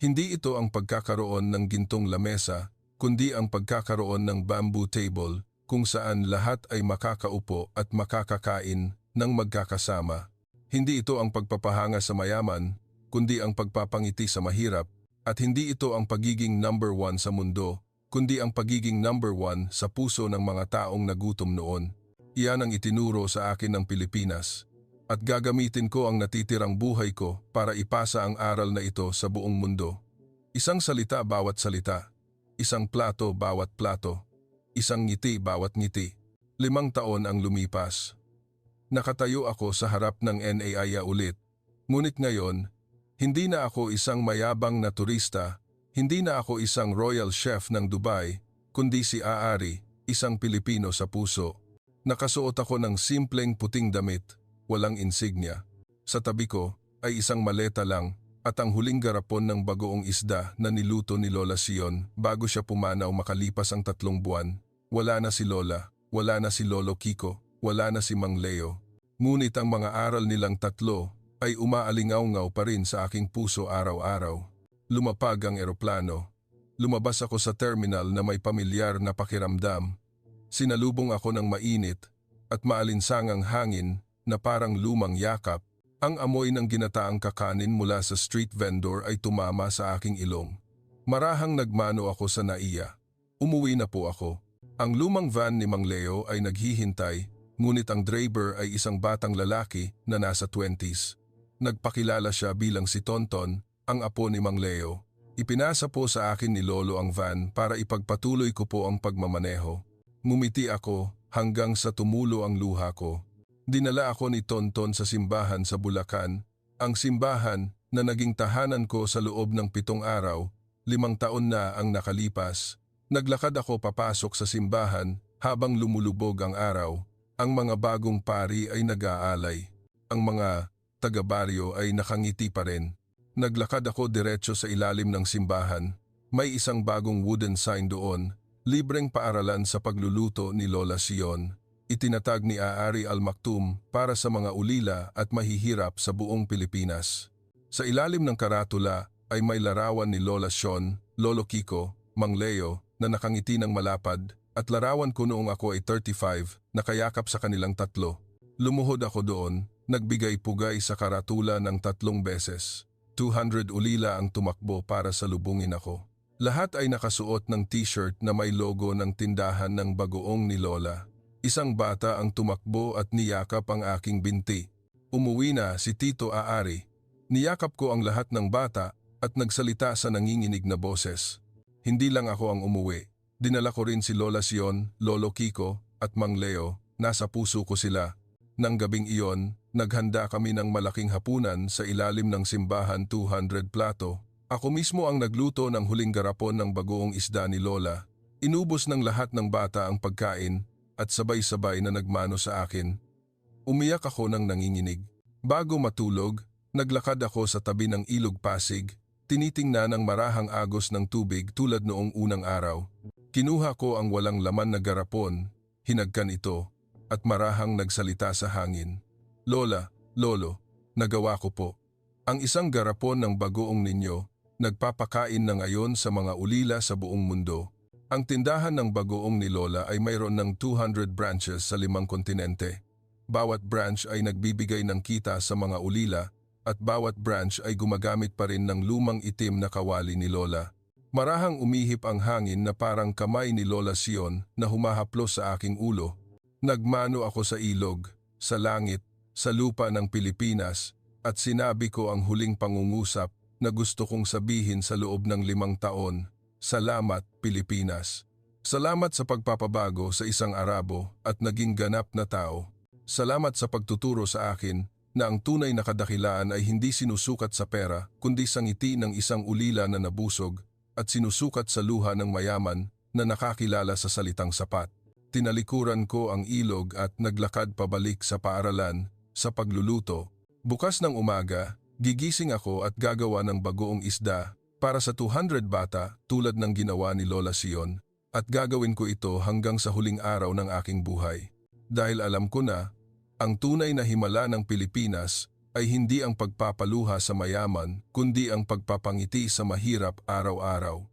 Hindi ito ang pagkakaroon ng gintong lamesa, kundi ang pagkakaroon ng bamboo table kung saan lahat ay makakaupo at makakakain ng magkakasama. Hindi ito ang pagpapahanga sa mayaman, kundi ang pagpapangiti sa mahirap, at hindi ito ang pagiging number 1 sa mundo, kundi ang pagiging number 1 sa puso ng mga taong nagutom noon. Iyan ang itinuro sa akin ng Pilipinas. At gagamitin ko ang natitirang buhay ko para ipasa ang aral na ito sa buong mundo. Isang salita bawat salita. Isang plato bawat plato. Isang ngiti bawat ngiti. 5 taon ang lumipas. Nakatayo ako sa harap ng NAIA ulit. Ngunit ngayon, hindi na ako isang mayabang na turista. Hindi na ako isang royal chef ng Dubai, kundi si Ari, isang Pilipino sa puso. Nakasuot ako ng simpleng puting damit, walang insignia. Sa tabi ko ay isang maleta lang at ang huling garapon ng bagoong isda na niluto ni Lola Sion bago siya pumanaw makalipas ang 3 buwan. Wala na si Lola, wala na si Lolo Kiko, wala na si Mang Leo. Ngunit ang mga aral nilang 3 ay umaalingaw-ngaw pa rin sa aking puso araw-araw. Lumapag ang eroplano. lumabas ako sa terminal na may pamilyar na pakiramdam. Sinalubong ako ng mainit at maalinsangang hangin na parang lumang yakap. Ang amoy ng ginataang kakanin mula sa street vendor ay tumama sa aking ilong. Marahang nagmano ako sa naiya. Umuwi na po ako. Ang lumang van ni Mang Leo ay naghihintay, ngunit ang driver ay isang batang lalaki na nasa 20s. Nagpakilala siya bilang si Tonton, ang apo ni Mang Leo. Ipinasa po sa akin ni Lolo ang van para ipagpatuloy ko po ang pagmamaneho. Ngumiti ako hanggang sa tumulo ang luha ko. Dinala ako ni Tonton sa simbahan sa Bulacan, ang simbahan na naging tahanan ko sa loob ng 7 araw, 5 taon na ang nakalipas. Naglakad ako papasok sa simbahan habang lumulubog ang araw. Ang mga bagong pari ay nag-aalay. Ang mga taga-baryo ay nakangiti pa rin. Naglakad ako diretso sa ilalim ng simbahan. May isang bagong wooden sign doon, libreng paaralan sa pagluluto ni Lola Sion. Itinatag ni Aari Al-Maktoum para sa mga ulila at mahihirap sa buong Pilipinas. Sa ilalim ng karatula ay may larawan ni Lola Sion, Lolo Kiko, Mang Leo na nakangiti ng malapad at larawan ko noong ako ay 35, nakayakap sa kanilang tatlo. Lumuhod ako doon, nagbigay pugay sa karatula ng 3 beses. 200 ulila ang tumakbo para salubungin ako. Lahat ay nakasuot ng t-shirt na may logo ng tindahan ng bagoong ni Lola. Isang bata ang tumakbo at niyakap ang aking binti. Umuwi na si Tito Aari. Niyakap ko ang lahat ng bata at nagsalita sa nanginginig na boses. Hindi lang ako ang umuwi. Dinala ko rin si Lola Sion, Lolo Kiko at Mang Leo. Nasa puso ko sila. Nang gabing iyon, naghanda kami ng malaking hapunan sa ilalim ng simbahan 200 plato. Ako mismo ang nagluto ng huling garapon ng bagoong isda ni Lola. Inubos ng lahat ng bata ang pagkain at sabay-sabay na nagmano sa akin. Umiyak ako ng nanginginig. Bago matulog, naglakad ako sa tabi ng ilog Pasig. Tinitingnan ang marahang agos ng tubig tulad noong unang araw. Kinuha ko ang walang laman na garapon, hinagkan ito, at marahang nagsalita sa hangin. Lola, Lolo, nagawa ko po. Ang isang garapon ng bagoong ninyo, nagpapakain na ngayon sa mga ulila sa buong mundo. Ang tindahan ng bagoong ni Lola ay mayroon ng 200 branches sa 5 kontinente. Bawat branch ay nagbibigay ng kita sa mga ulila, at bawat branch ay gumagamit pa rin ng lumang itim na kawali ni Lola. Marahang umihip ang hangin na parang kamay ni Lola Sion na humahaplos sa aking ulo. Nagmano ako sa ilog, sa langit, sa lupa ng Pilipinas at sinabi ko ang huling pangungusap na gusto kong sabihin sa loob ng 5 taon. Salamat, Pilipinas. Salamat sa pagpapabago sa isang Arabo at naging ganap na tao. Salamat sa pagtuturo sa akin na ang tunay na kadakilaan ay hindi sinusukat sa pera kundi sa ngiti ng isang ulila na nabusog at sinusukat sa luha ng mayaman na nakakilala sa salitang sapat. Tinalikuran ko ang ilog at naglakad pabalik sa paaralan sa pagluluto. Bukas ng umaga, gigising ako at gagawa ng bagoong isda para sa 200 bata tulad ng ginawa ni Lola Sion at gagawin ko ito hanggang sa huling araw ng aking buhay. Dahil alam ko na, ang tunay na himala ng Pilipinas ay hindi ang pagpapaluha sa mayaman kundi ang pagpapangiti sa mahirap araw-araw.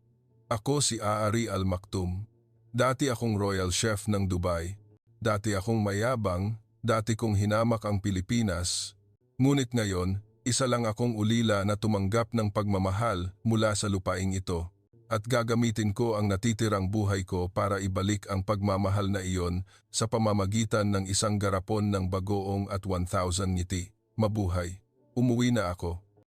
Ako si Aari Al-Maktoum. Dati akong royal chef ng Dubai. Dati akong mayabang, dati kong hinamak ang Pilipinas. Ngunit ngayon, isa lang akong ulila na tumanggap ng pagmamahal mula sa lupaing ito. At gagamitin ko ang natitirang buhay ko para ibalik ang pagmamahal na iyon sa pamamagitan ng isang garapon ng bagoong at 1,000 ngiti. Mabuhay. Umuwi na ako.